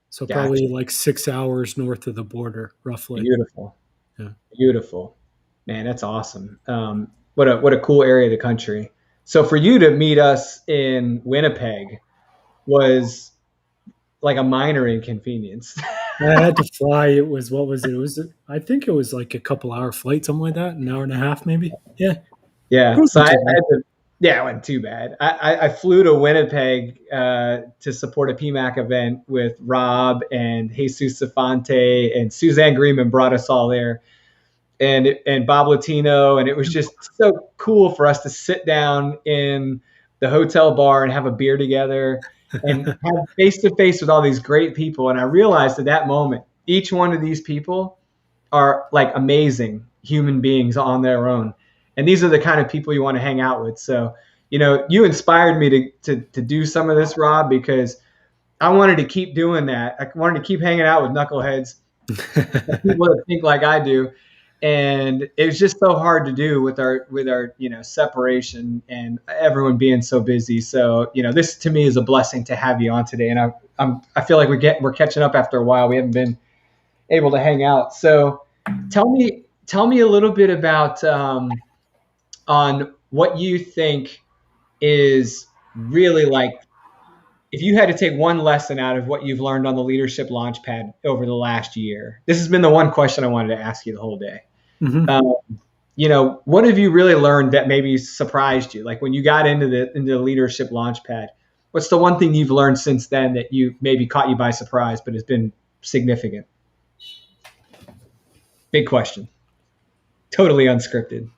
So
Gotcha.
Probably like 6 hours north of the border, roughly.
Beautiful.
Yeah.
Beautiful. Man, that's awesome. What a cool area of the country. So for you to meet us in Winnipeg was like a minor inconvenience.
I had to fly. It was, what was it? I think it was like a couple hour flight, something like that, an hour and a half, maybe. Yeah.
Yeah. So it wasn't too bad. I flew to Winnipeg to support a PMAC event with Rob and Jesus Safante, and Suzanne Greenman brought us all there, and Bob Latino. And it was just so cool for us to sit down in the hotel bar and have a beer together and have face to face with all these great people. And I realized at that moment, each one of these people are like amazing human beings on their own. And these are the kind of people you want to hang out with. So, you inspired me to do some of this, Rob, because I wanted to keep doing that. I wanted to keep hanging out with knuckleheads, people that think like I do. And it was just so hard to do with our separation and everyone being so busy. So, this to me is a blessing to have you on today. And I feel like we're catching up after a while. We haven't been able to hang out. So tell me a little bit about on what you think is really, like, if you had to take one lesson out of what you've learned on the Leadership Launchpad over the last year. This has been the one question I wanted to ask you the whole day. Mm-hmm. What have you really learned that maybe surprised you? Like, when you got into the Leadership Launchpad, what's the one thing you've learned since then that you maybe caught you by surprise, but has been significant? Big question. Totally unscripted.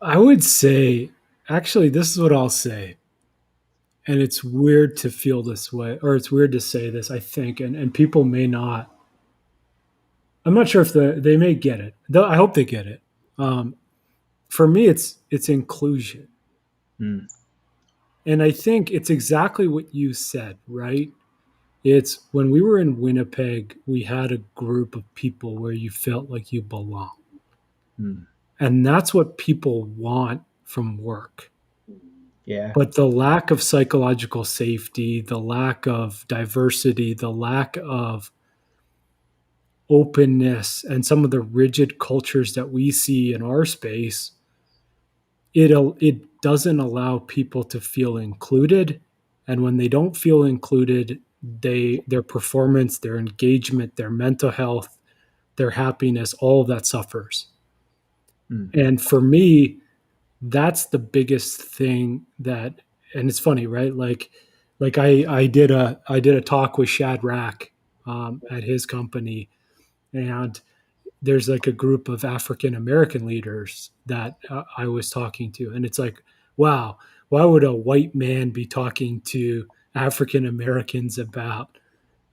I would say, actually, this is what I'll say. And it's weird to feel this way, or it's weird to say this, I think, and people may not. I'm not sure if they may get it. I hope they get it. For me, it's inclusion. And I think it's exactly what you said, right? It's when we were in Winnipeg, we had a group of people where you felt like you belong. And that's what people want from work.
Yeah.
But the lack of psychological safety, the lack of diversity, the lack of openness, and some of the rigid cultures that we see in our space, it doesn't allow people to feel included. And when they don't feel included, their performance, their engagement, their mental health, their happiness, all of that suffers. And for me, that's the biggest thing and it's funny, right? Like I did a talk with Shad Rack at his company, and there's like a group of African American leaders that I was talking to, and it's like, wow, why would a white man be talking to African Americans about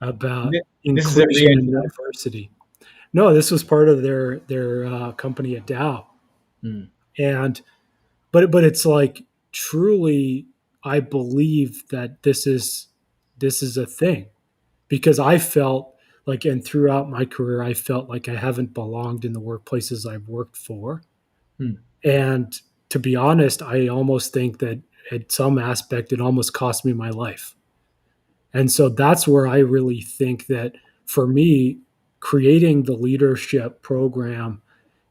This is a
inclusion and
re-entry.
diversity? No, this was part of their company at Dow,
Hmm.
and but it's like, truly, I believe that this is a thing, because I felt like, and throughout my career, I felt like I haven't belonged in the workplaces I've worked for.
Hmm.
And to be honest, I almost think that at some aspect, it almost cost me my life. And so that's where I really think that, for me, creating the leadership program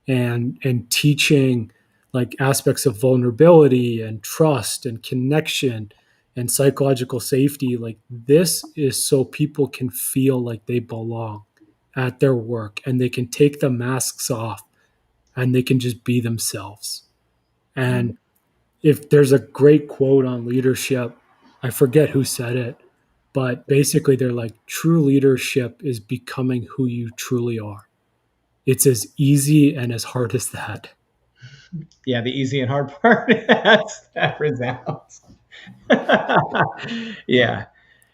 and teaching like aspects of vulnerability and trust and connection and psychological safety, like, this is so people can feel like they belong at their work, and they can take the masks off and they can just be themselves.
Hmm.
And if there's a great quote on leadership, I forget who said it, but basically they're like, true leadership is becoming who you truly are. It's as easy and as hard as that.
Yeah, the easy and hard part. That resounds. Yeah.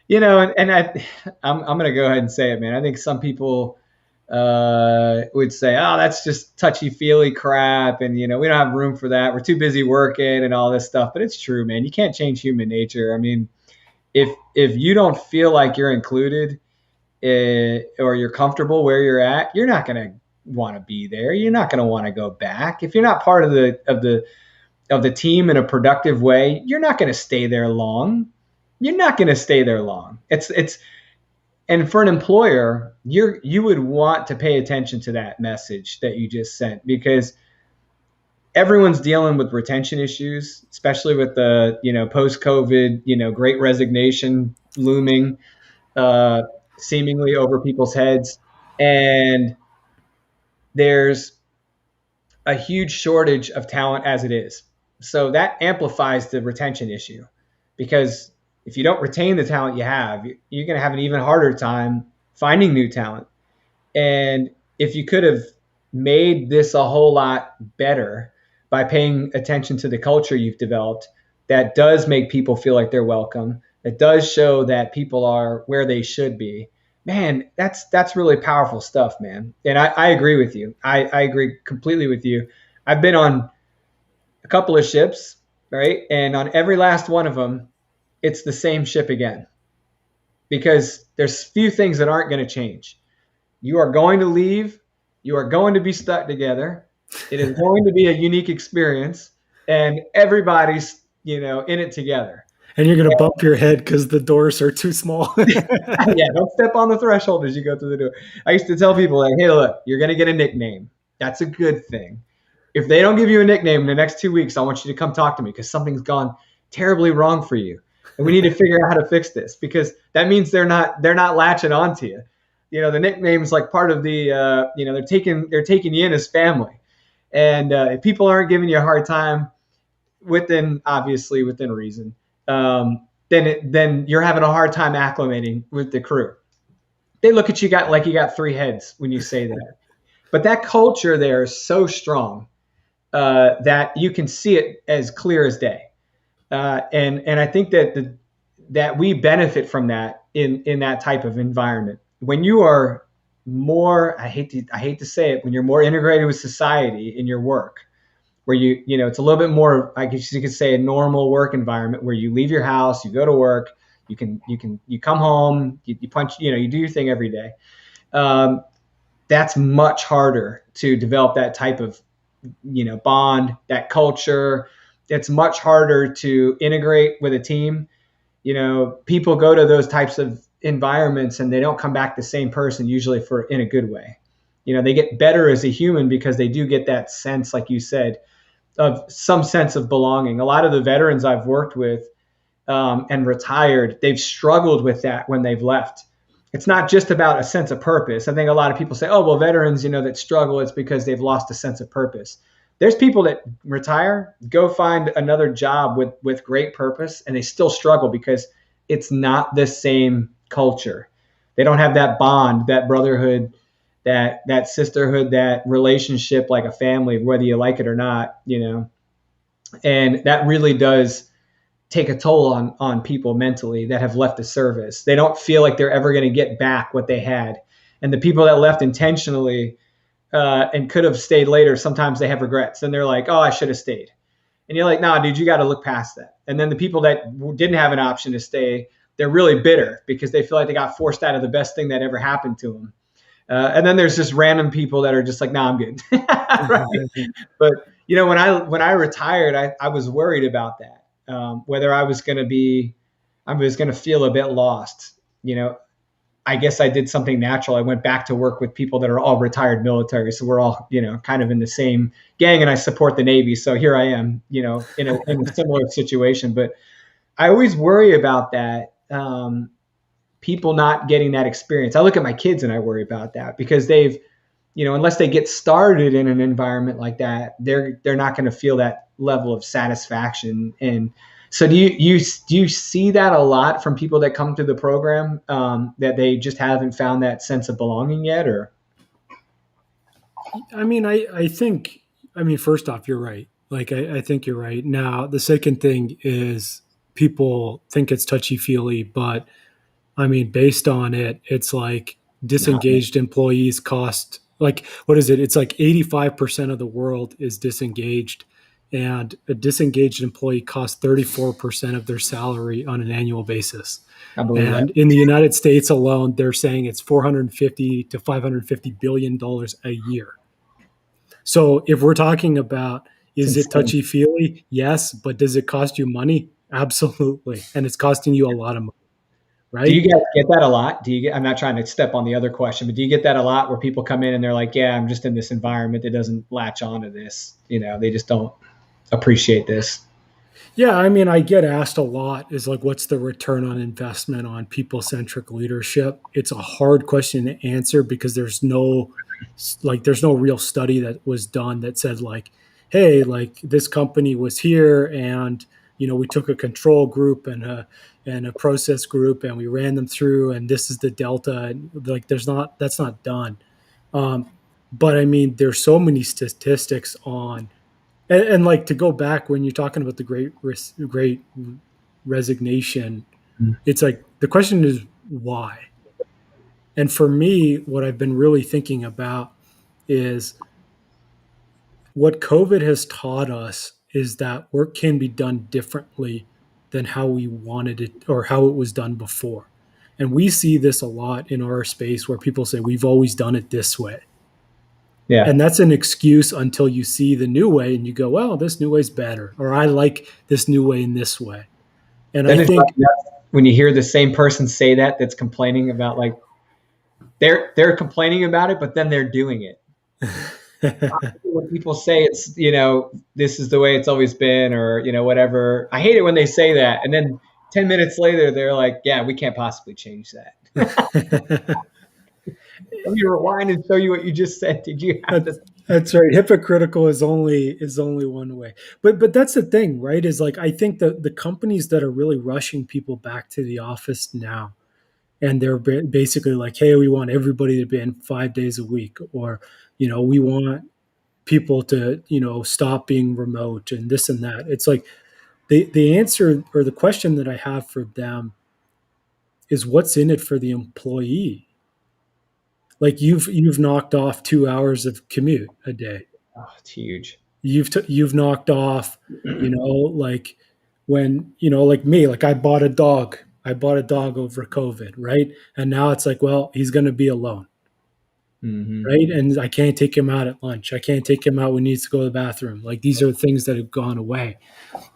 And I'm going to go ahead and say it, man. I think some people would say, "Oh, that's just touchy feely crap," and we don't have room for that. We're too busy working and all this stuff. But it's true, man. You can't change human nature. I mean, if you don't feel like you're included, or you're comfortable where you're at, you're not going to want to be there. You're not going to want to go back. If you're not part of the team in a productive way, you're not going to stay there long. You're not going to stay there long. It's and for an employer, you would want to pay attention to that message that you just sent, because everyone's dealing with retention issues, especially with the post COVID great resignation looming uh, seemingly over people's heads, and there's a huge shortage of talent as it is. So that amplifies the retention issue, because if you don't retain the talent you have, you're going to have an even harder time finding new talent. And if you could have made this a whole lot better by paying attention to the culture you've developed, that does make people feel like they're welcome, that does show that people are where they should be, man, that's really powerful stuff, man. And I agree with you. I agree completely with you. I've been on a couple of ships, right? And on every last one of them, it's the same ship again, because there's few things that aren't going to change. You are going to leave. You are going to be stuck together. It is going to be a unique experience, and everybody's in it together.
And you're going to bump your head because the doors are too small.
Yeah, don't step on the threshold as you go through the door. I used to tell people, like, hey, look, you're going to get a nickname. That's a good thing. If they don't give you a nickname in the next 2 weeks, I want you to come talk to me, because something's gone terribly wrong for you, and we need to figure out how to fix this, because that means they're not latching onto you. The nickname's like part of the they're taking you in as family, and if people aren't giving you a hard time, obviously within reason, then you're having a hard time acclimating with the crew. They look at you like you got three heads when you say that. But that culture there is so strong that you can see it as clear as day. And I think that we benefit from that in that type of environment. When you are more, I hate to say it, when you're more integrated with society in your work, where it's a little bit more, I guess you could say, a normal work environment, where you leave your house, you go to work, you come home, you punch, you do your thing every day. That's much harder to develop that type of bond, that culture. It's much harder to integrate with a team. People go to those types of environments and they don't come back the same person, usually in a good way. They get better as a human because they do get that sense, like you said, of some sense of belonging. A lot of the veterans I've worked with and retired, they've struggled with that when they've left. It's not just about a sense of purpose. I think a lot of people say, oh, well, veterans, that struggle, it's because they've lost a sense of purpose. There's people that retire, go find another job with great purpose, and they still struggle because it's not the same culture. They don't have that bond, that brotherhood, that sisterhood, that relationship, like a family, whether you like it or not, and that really does take a toll on people mentally that have left the service. They don't feel like they're ever going to get back what they had. And the people that left intentionally and could have stayed later, sometimes they have regrets and they're like, oh, I should have stayed. And you're like, nah, dude, you got to look past that. And then the people that didn't have an option to stay, they're really bitter because they feel like they got forced out of the best thing that ever happened to them. And then there's just random people that are just like, nah, I'm good. Right? But when I retired, I was worried about that. Whether I was going to feel a bit lost. I guess I did something natural. I went back to work with people that are all retired military. So we're all, kind of in the same gang, and I support the Navy. So here I am, in a similar situation. But I always worry about that. People not getting that experience. I look at my kids and I worry about that because they've, unless they get started in an environment like that, they're not going to feel that level of satisfaction. And so do you see that a lot from people that come through the program, that they just haven't found that sense of belonging yet? Or
I think, first off, you're right. Like, I think you're right. Now, the second thing is people think it's touchy feely, but based on it, it's like disengaged employees cost, like, what is it? It's like 85% of the world is disengaged, and a disengaged employee costs 34% of their salary on an annual basis.
I believe that.
And in the United States alone, they're saying it's 450 to 550 billion dollars a year. So if we're talking about, is it touchy feely? Yes, but does it cost you money? Absolutely, and it's costing you a lot of money. Right?
Do you guys get that a lot? I'm not trying to step on the other question, but do you get that a lot where people come in and they're like, yeah, I'm just in this environment that doesn't latch onto this. They just don't appreciate this.
Yeah. I get asked a lot is like, what's the return on investment on people-centric leadership? It's a hard question to answer because there's no real study that was done that said like, hey, like this company was here and, we took a control group and a process group and we ran them through and this is the delta. And like, that's not done. But there's so many statistics on, and like to go back when you're talking about the great resignation, it's like the question is why. And for me, what I've been really thinking about is what COVID has taught us is that work can be done differently than how we wanted it or how it was done before. And we see this a lot in our space where people say, we've always done it this way.
Yeah.
And that's an excuse until you see the new way and you go, well, this new way is better, or I like this new way in this way. And I think
when you hear the same person say that's complaining about, like, they're complaining about it, but then they're doing it. When people say it's, this is the way it's always been, or, whatever. I hate it when they say that. And then 10 minutes later, they're like, yeah, we can't possibly change that. Let me rewind and show you what you just said. Did you have
That's right. Hypocritical is only one way. But that's the thing, right? Is like, I think that the companies that are really rushing people back to the office now, and they're basically like, hey, we want everybody to be in 5 days a week, or, we want people to, stop being remote and this and that. It's like the answer or the question that I have for them is what's in it for the employee? Like you've knocked off 2 hours of commute a day.
Oh, it's huge.
You've knocked off, like when, like me, like I bought a dog over COVID, right? And now it's like, well, he's going to be alone.
Mm-hmm.
Right. And I can't take him out at lunch. I can't take him out when he needs to go to the bathroom. Like these are things that have gone away.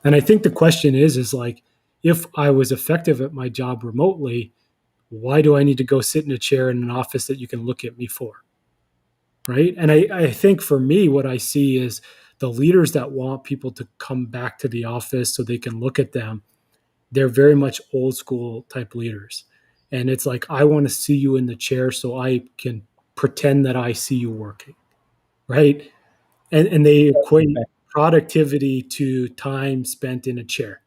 And I think the question is like, if I was effective at my job remotely, why do I need to go sit in a chair in an office that you can look at me for? Right. And I think for me, what I see is the leaders that want people to come back to the office so they can look at them, they're very much old school type leaders. And it's like, I want to see you in the chair so I can pretend that I see you working. Right. And they equate productivity to time spent in a chair.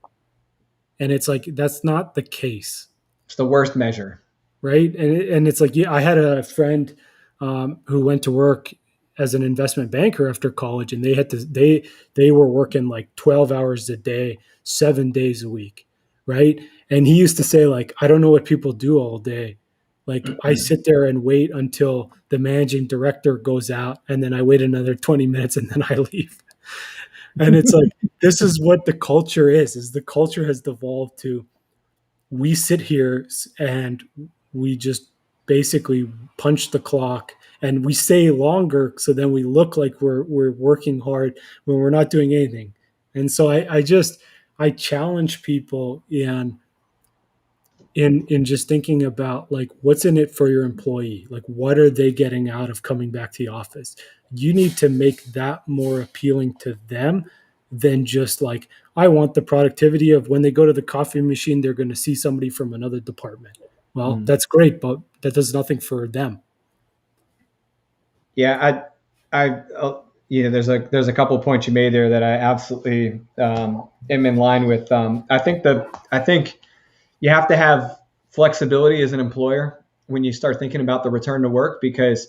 And it's like, that's not the case.
It's the worst measure.
Right. And it's like, yeah, I had a friend who went to work as an investment banker after college, and they were working like 12 hours a day, 7 days a week, right? And he used to say, like, I don't know what people do all day. Like, I sit there and wait until the managing director goes out, and then I wait another 20 minutes and then I leave. And it's like, this is what the culture is the culture has devolved to, we sit here and we just basically punch the clock, and we stay longer so then we look like we're working hard when we're not doing anything. And so I challenge people in just thinking about, like, what's in it for your employee, like what are they getting out of coming back to the office. You need to make that more appealing to them than just like, I want the productivity of when they go to the coffee machine they're going to see somebody from another department. Well, that's great, but that does nothing for them.
Yeah, there's a couple of points you made there that I absolutely am in line with. I think you have to have flexibility as an employer when you start thinking about the return to work, because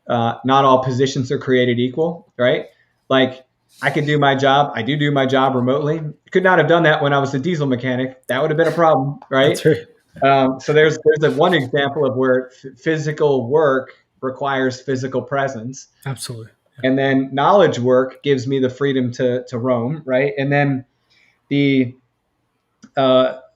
not all positions are created equal, right? Like, I could do my job. I do my job remotely. Could not have done that when I was a diesel mechanic. That would have been a problem, right?
That's right.
So there's one example of where physical work requires physical presence.
Absolutely.
And then knowledge work gives me the freedom to roam, right? And then the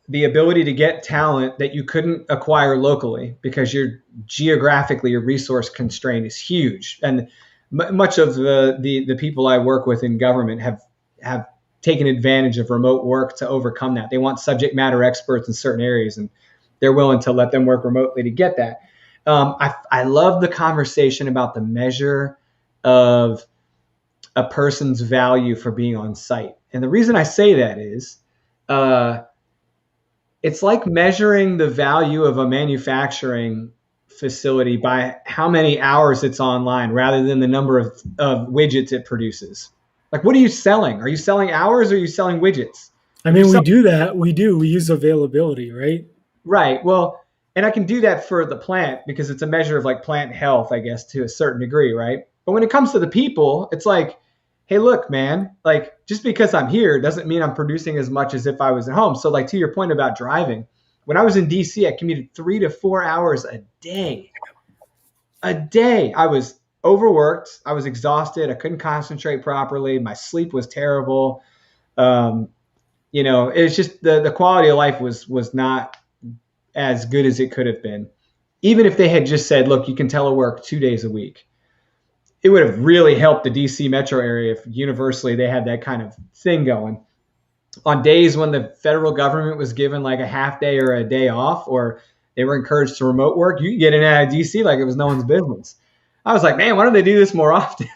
the ability to get talent that you couldn't acquire locally because you're geographically, your resource constraint is huge. And much of the people I work with in government have taken advantage of remote work to overcome that. They want subject matter experts in certain areas, and they're willing to let them work remotely to get that. I love the conversation about the measure of a person's value for being on site. And the reason I say that is, it's like measuring the value of a manufacturing facility by how many hours it's online rather than the number of widgets it produces. Like, what are you selling? Are you selling hours or are you selling widgets?
I mean, we do that. We use availability, right?
Right. Well, and I can do that for the plant because it's a measure of like plant health, I guess, to a certain degree, right? But when it comes to the people, it's like, hey, look, man, like, just because I'm here doesn't mean I'm producing as much as if I was at home. So, like, to your point about driving, when I was in DC, I commuted 3 to 4 hours a day. A day. I was overworked. I was exhausted. I couldn't concentrate properly. My sleep was terrible. It was just the quality of life was not as good as it could have been. Even if they had just said, look, you can telework 2 days a week, it would have really helped the DC metro area if universally they had that kind of thing going. On days when the federal government was given like a half day or a day off, or they were encouraged to remote work, you could get in and out of DC like it was no one's business. I was like, man, why don't they do this more often?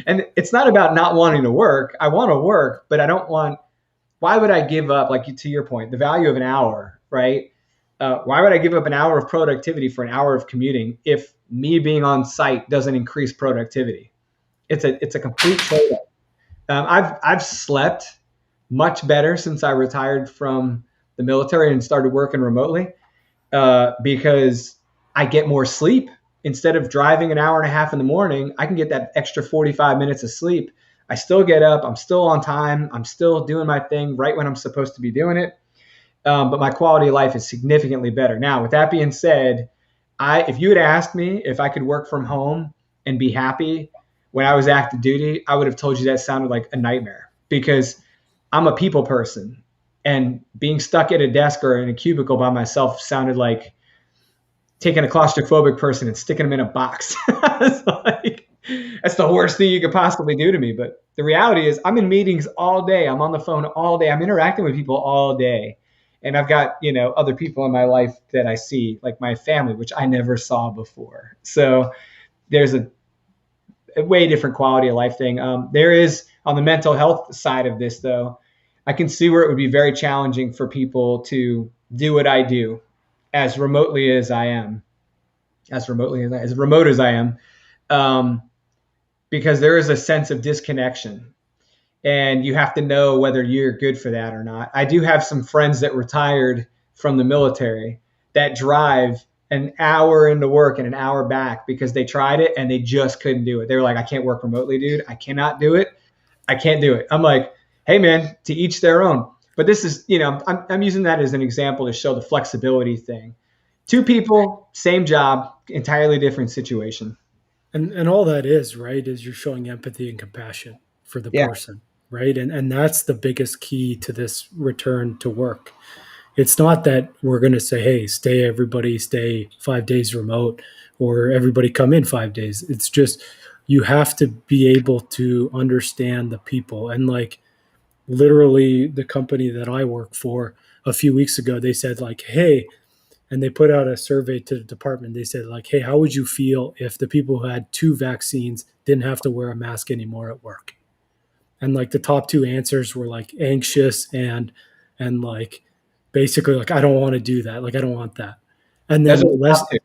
And it's not about not wanting to work. I want to work, but I don't want, why would I give up, like, to your point, the value of an hour, right? Why would I give up an hour of productivity for an hour of commuting if me being on site doesn't increase productivity? It's a complete trade-off. I've slept much better since I retired from the military and started working remotely because I get more sleep. Instead of driving an hour and a half in the morning, I can get that extra 45 minutes of sleep. I still get up. I'm still on time. I'm still doing my thing right when I'm supposed to be doing it. But my quality of life is significantly better. Now, with that being said, if you had asked me if I could work from home and be happy when I was active duty, I would have told you that sounded like a nightmare because I'm a people person, and being stuck at a desk or in a cubicle by myself sounded like taking a claustrophobic person and sticking them in a box. It's like, that's the worst thing you could possibly do to me. But the reality is I'm in meetings all day. I'm on the phone all day. I'm interacting with people all day. And I've got, other people in my life that I see, like my family, which I never saw before. So there's a way different quality of life thing. There is, on the mental health side of this, though, I can see where it would be very challenging for people to do what I do as remotely as I am, as remote as I am, because there is a sense of disconnection. And you have to know whether you're good for that or not. I do have some friends that retired from the military that drive an hour into work and an hour back because they tried it and they just couldn't do it. They were like, I can't work remotely, dude. I cannot do it. I can't do it. I'm like, hey, man, to each their own. But this is, I'm using that as an example to show the flexibility thing. Two people, same job, entirely different situation.
And all that is, right, is you're showing empathy and compassion for the
Yeah.
person, right? And that's the biggest key to this return to work. It's not that we're going to say, hey, everybody stay 5 days remote or everybody come in 5 days. It's just you have to be able to understand the people. And like literally the company that I work for a few weeks ago, they said like, hey, and they put out a survey to the department. They said like, hey, how would you feel if the people who had 2 vaccines didn't have to wear a mask anymore at work? And like the top 2 answers were like anxious and like basically like I don't want to do that. Like I don't want that. And
Those
then
are the
less
top two.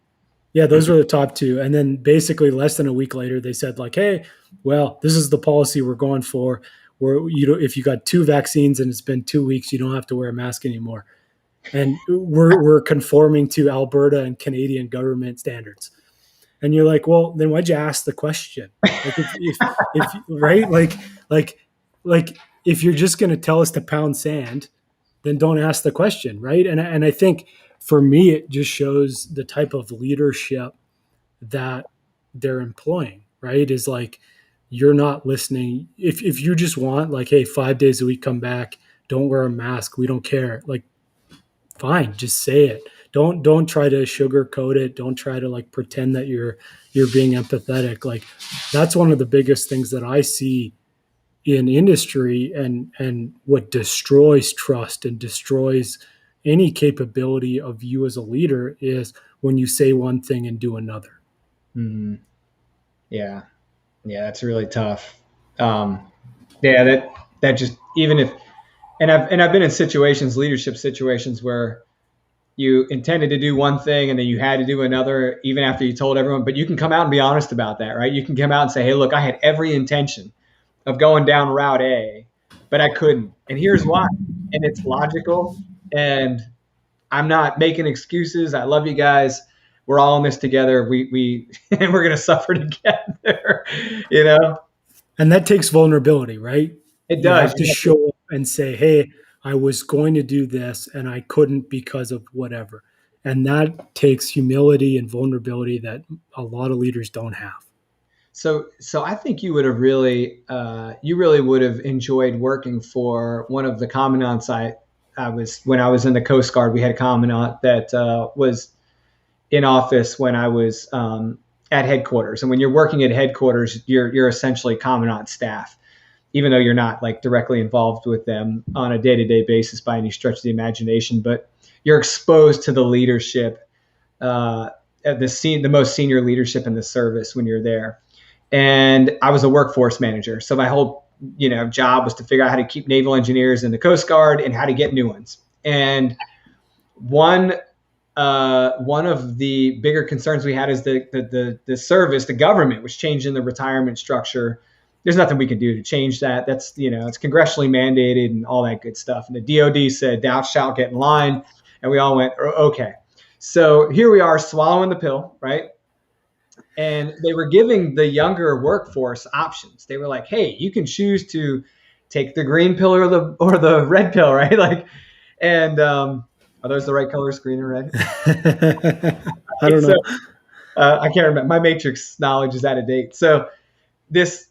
yeah, those were the top 2. And then basically less than a week later they said like, hey, well, this is the policy we're going for. Where if you got 2 vaccines and it's been 2 weeks, you don't have to wear a mask anymore. And we're conforming to Alberta and Canadian government standards. And you're like, well, then why'd you ask the question? Like if right, like if you're just going to tell us to pound sand, then don't ask the question, right? And I think for me, it just shows the type of leadership that they're employing, right? Is like you're not listening. If you just want like, hey, 5 days a week, come back, don't wear a mask, we don't care. Like, fine, just say it. Don't try to sugarcoat it. Don't try to like pretend that you're being empathetic. Like that's one of the biggest things that I see in industry and what destroys trust and destroys any capability of you as a leader is when you say one thing and do another.
Mm-hmm. Yeah. Yeah. That's really tough. Yeah. That just, even if, and I've been in situations, leadership situations where you intended to do one thing and then you had to do another, even after you told everyone, but you can come out and be honest about that, right? You can come out and say, hey, look, I had every intention of going down route A, but I couldn't. And here's why. And it's logical. And I'm not making excuses. I love you guys. We're all in this together. We and we're going to suffer together, you know?
And that takes vulnerability, right?
It
You
does.
have to show up and say, hey, I was going to do this and I couldn't because of whatever. And that takes humility and vulnerability that a lot of leaders don't have.
So I think you would have really, you really would have enjoyed working for one of the commandants. When I was in the Coast Guard, we had a commandant that was in office when I was at headquarters. And when you're working at headquarters, you're essentially commandant staff, even though you're not like directly involved with them on a day-to-day basis by any stretch of the imagination. But you're exposed to the leadership, the most senior leadership in the service when you're there. And I was a workforce manager. So my whole, job was to figure out how to keep naval engineers in the Coast Guard and how to get new ones. And one of the bigger concerns we had is the service, the government was changing the retirement structure. There's nothing we can do to change that. That's, it's congressionally mandated and all that good stuff. And the DOD said, thou shalt get in line. And we all went, okay. So here we are swallowing the pill, right? And they were giving the younger workforce options. They were like, hey, you can choose to take the green pill or the red pill, right? Like, and are those the right colors, green and red?
I don't know.
I can't remember. My matrix knowledge is out of date. So this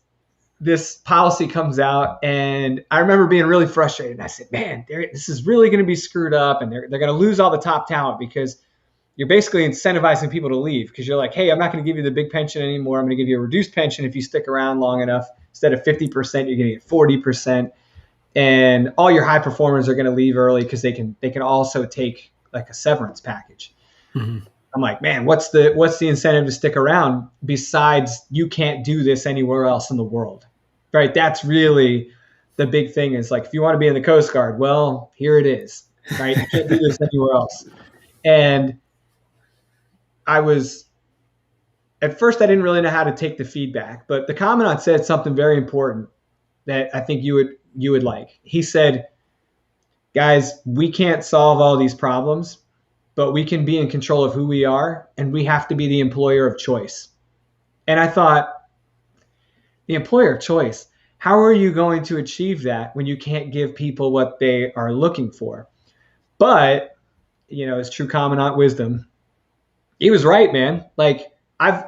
policy comes out, and I remember being really frustrated. I said, man, this is really going to be screwed up, and they're going to lose all the top talent because you're basically incentivizing people to leave because you're like, hey, I'm not going to give you the big pension anymore. I'm going to give you a reduced pension if you stick around long enough. Instead of 50%, you're going to get 40%. And all your high performers are going to leave early because they can also take like a severance package. Mm-hmm. I'm like, man, what's the incentive to stick around besides you can't do this anywhere else in the world, right? That's really the big thing is like, if you want to be in the Coast Guard, well, here it is, right? You can't do this anywhere else. And at first I didn't really know how to take the feedback, but the commandant said something very important that I think you would like. He said, guys, we can't solve all these problems but we can be in control of who we are, and we have to be the employer of choice. And I thought, the employer of choice, how are you going to achieve that when you can't give people what they are looking for? But, it's true commandant wisdom. He was right, man. Like,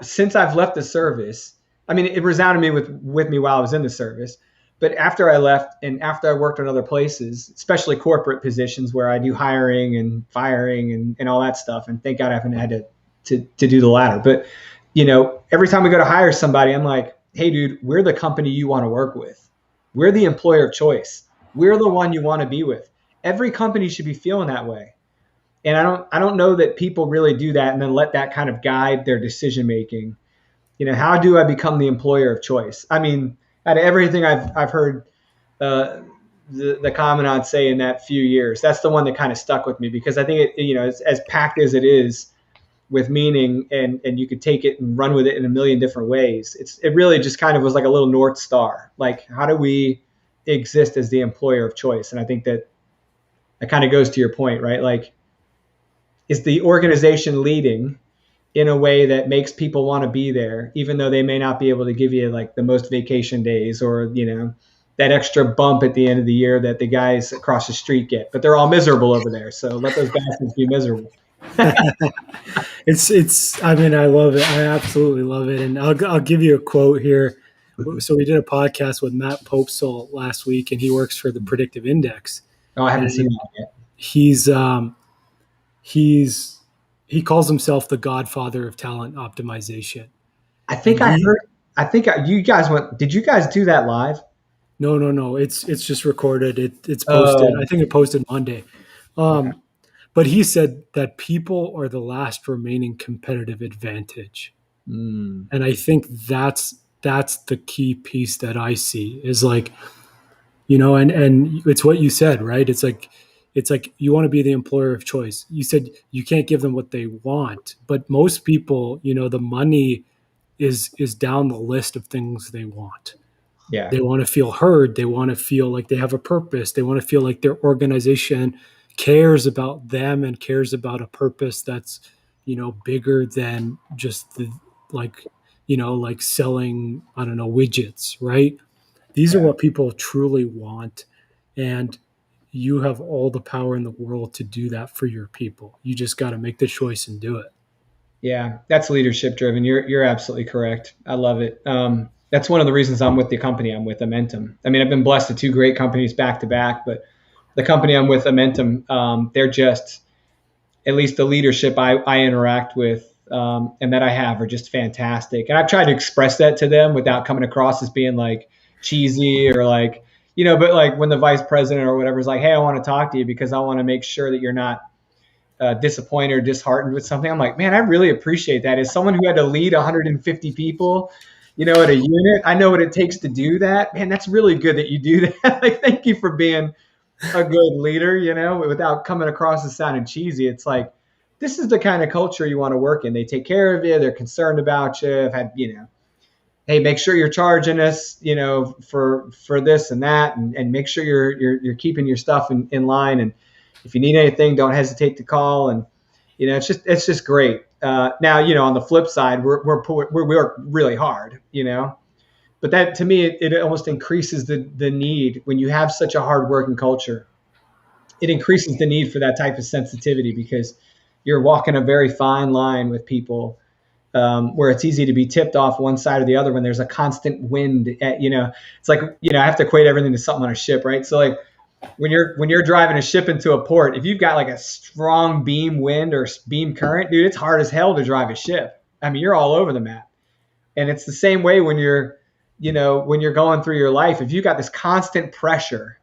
since I've left the service, I mean, it resounded with me while I was in the service. But after I left and after I worked on other places, especially corporate positions where I do hiring and firing and all that stuff, and thank God I haven't had to do the latter. But, every time we go to hire somebody, I'm like, hey, dude, we're the company you want to work with. We're the employer of choice. We're the one you want to be with. Every company should be feeling that way. And I don't know that people really do that and then let that kind of guide their decision making. How do I become the employer of choice? I mean, out of everything I've heard the commandant say in that few years, that's the one that kind of stuck with me, because I think it's as packed as it is with meaning, and you could take it and run with it in a million different ways. It really just kind of was like a little North Star. Like, how do we exist as the employer of choice? And I think that kind of goes to your point, right? Like, is the organization leading in a way that makes people want to be there, even though they may not be able to give you like the most vacation days or, that extra bump at the end of the year that the guys across the street get, but they're all miserable over there. So let those bastards be miserable.
I mean, I love it. I absolutely love it. And I'll give you a quote here. So we did a podcast with Matt Popesel last week, and he works for the Predictive Index.
Oh, I haven't seen that yet.
He calls himself the godfather of talent optimization.
I think you guys did you guys do that live?
No. It's just recorded. It's posted. I think it posted Monday.
Okay.
But he said that people are the last remaining competitive advantage. And I think that's the key piece that I see is like, and it's what you said, right? It's like you want to be the employer of choice. You said you can't give them what they want, but most people, the money is down the list of things they want.
Yeah.
They want to feel heard. They want to feel like they have a purpose. They want to feel like their organization cares about them and cares about a purpose that's, bigger than just like selling, I don't know, widgets, right? These are what people truly want. And you have all the power in the world to do that for your people. You just got to make the choice and do it.
Yeah, that's leadership driven. You're absolutely correct. I love it. That's one of the reasons I'm with the company I'm with, Amentum. I mean, I've been blessed with two great companies back to back, but the company I'm with, Amentum, they're just, at least the leadership I interact with and that I have are just fantastic. And I've tried to express that to them without coming across as being like cheesy or like, but like when the vice president or whatever is like, hey, I want to talk to you because I want to make sure that you're not disappointed or disheartened with something. I'm like, man, I really appreciate that. As someone who had to lead 150 people, at a unit, I know what it takes to do that. Man, that's really good that you do that. Like, thank you for being a good leader, without coming across as sounding cheesy. It's like, this is the kind of culture you want to work in. They take care of you. They're concerned about you. I've had, hey, make sure you're charging us, for this and that, and make sure you're keeping your stuff in line. And if you need anything, don't hesitate to call. And, it's just great. Now, on the flip side, we work really hard, but that to me, it almost increases the need when you have such a hard working culture. It increases the need for that type of sensitivity because you're walking a very fine line with people where it's easy to be tipped off one side or the other when there's a constant wind. It's like, I have to equate everything to something on a ship, right? So like when you're driving a ship into a port, if you've got like a strong beam wind or beam current, dude, it's hard as hell to drive a ship. I mean, you're all over the map. And it's the same way when you're going through your life. If you've got this constant pressure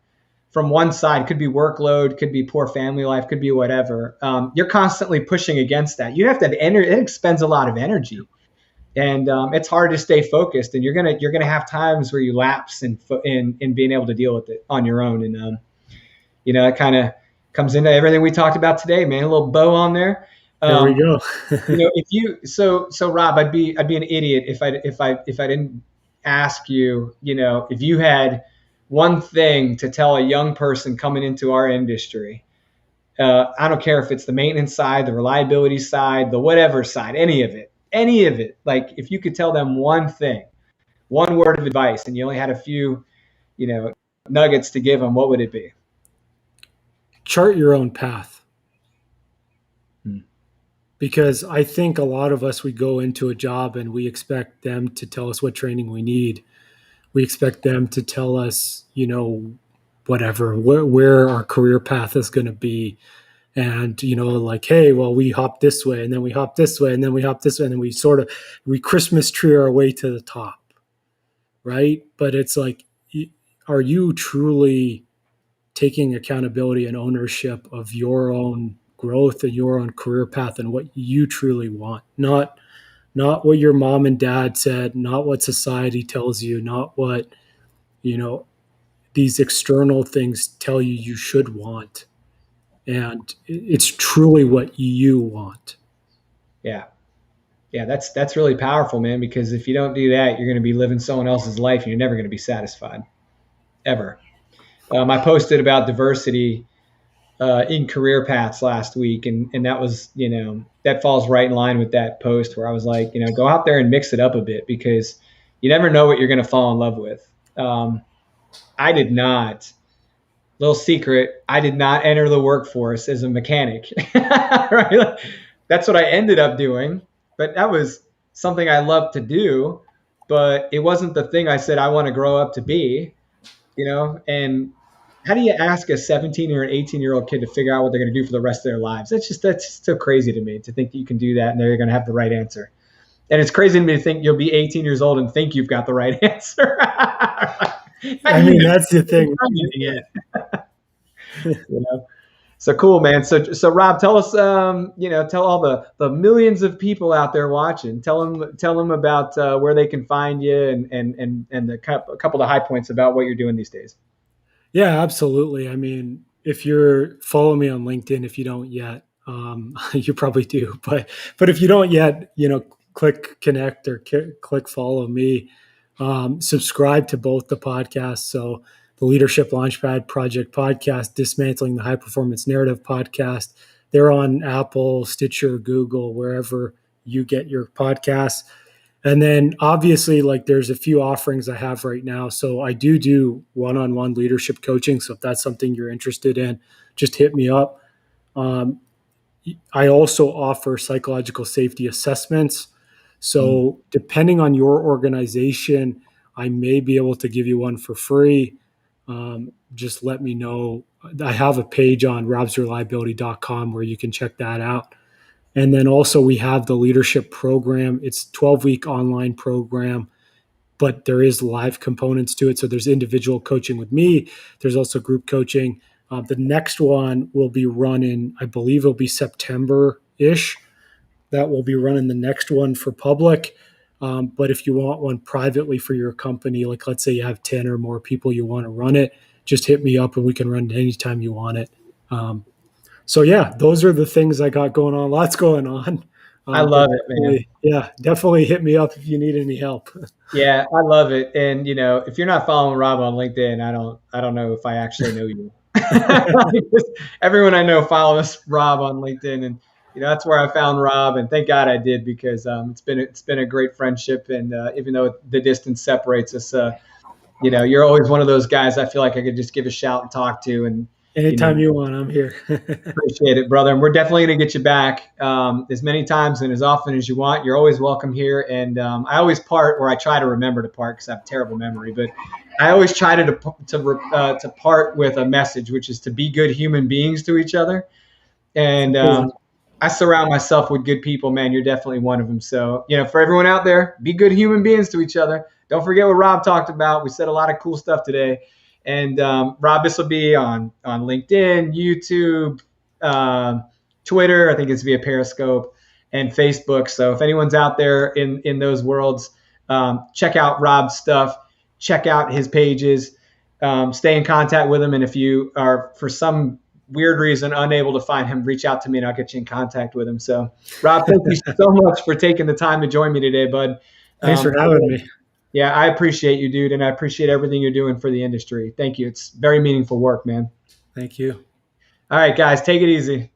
from one side, could be workload, could be poor family life, could be whatever. You're constantly pushing against that. You have to have energy. It expends a lot of energy, and it's hard to stay focused. And you're gonna have times where you lapse in being able to deal with it on your own. And it kind of comes into everything we talked about today, man. A little bow on there.
There we go.
So Rob, I'd be an idiot if I didn't ask you, if you had one thing to tell a young person coming into our industry, I don't care if it's the maintenance side, the reliability side, the whatever side, any of it. Like if you could tell them one thing, one word of advice, and you only had a few, nuggets to give them, what would it be?
Chart your own path.
Hmm.
Because I think a lot of us, we go into a job and we expect them to tell us what training we need. We expect them to tell us, whatever, where our career path is going to be. And, like, hey, well, we hop this way and then we hop this way and then we hop this way and then we Christmas tree our way to the top. Right. But it's like, are you truly taking accountability and ownership of your own growth and your own career path and what you truly want? Not what your mom and dad said, not what society tells you, not what, these external things tell you should want. And it's truly what you want.
Yeah. Yeah, that's really powerful, man, because if you don't do that, you're going to be living someone else's life and you're never going to be satisfied, ever. I posted about diversity in career paths last week, and that was, that falls right in line with that post where I was like, go out there and mix it up a bit because you never know what you're going to fall in love with. I did not. Little secret, I did not enter the workforce as a mechanic. Right? Like, that's what I ended up doing, but that was something I loved to do, but it wasn't the thing I said I want to grow up to be, and how do you ask a 17 or an 18-year-old kid to figure out what they're going to do for the rest of their lives? That's so crazy to me to think that you can do that and they're going to have the right answer. And it's crazy to me to think you'll be 18 years old and think you've got the right answer.
I mean, that's the thing.
So cool, man. So Rob, tell us, tell all the millions of people out there watching, tell them about where they can find you and a couple of the high points about what you're doing these days.
Yeah, absolutely. I mean, if you're following me on LinkedIn, if you don't yet, you probably do, but if you don't yet, click connect or click follow me. Subscribe to both the podcasts. So the Leadership Launchpad Project podcast, Dismantling the High Performance Narrative podcast. They're on Apple, Stitcher, Google, wherever you get your podcasts. And then obviously, like, there's a few offerings I have right now. So I do one-on-one leadership coaching. So if that's something you're interested in, just hit me up. I also offer psychological safety assessments. So depending on your organization, I may be able to give you one for free. Just let me know. I have a page on robsreliability.com where you can check that out. And then also we have the leadership program. It's a 12-week online program, but there is live components to it. So there's individual coaching with me. There's also group coaching. The next one will be running, I believe it'll be September-ish. That will be running the next one for public. But if you want one privately for your company, like let's say you have 10 or more people you want to run it, just hit me up and we can run it anytime you want it. So yeah, those are the things I got going on. Lots going on.
I love it, man.
Yeah, definitely hit me up if you need any help.
Yeah, I love it. And if you're not following Rob on LinkedIn, I don't know if I actually know you. Everyone I know follows Rob on LinkedIn, and that's where I found Rob. And thank God I did, because it's been a great friendship. And even though the distance separates us, you're always one of those guys I feel like I could just give a shout and talk to. And
anytime you want, I'm here.
Appreciate it, brother. And we're definitely going to get you back as many times and as often as you want. You're always welcome here. And I always part, or I try to remember to part because I have a terrible memory, but I always try to part with a message, which is to be good human beings to each other. And I surround myself with good people, man. You're definitely one of them. So, for everyone out there, be good human beings to each other. Don't forget what Rob talked about. We said a lot of cool stuff today. And Rob, this will be on LinkedIn, YouTube, Twitter. I think it's via Periscope, and Facebook. So if anyone's out there in those worlds, check out Rob's stuff. Check out his pages. Stay in contact with him. And if you are, for some weird reason, unable to find him, reach out to me and I'll get you in contact with him. So, Rob, thank you so much for taking the time to join me today, bud.
Thanks for having me.
Yeah, I appreciate you, dude, and I appreciate everything you're doing for the industry. Thank you. It's very meaningful work, man.
Thank you.
All right, guys, take it easy.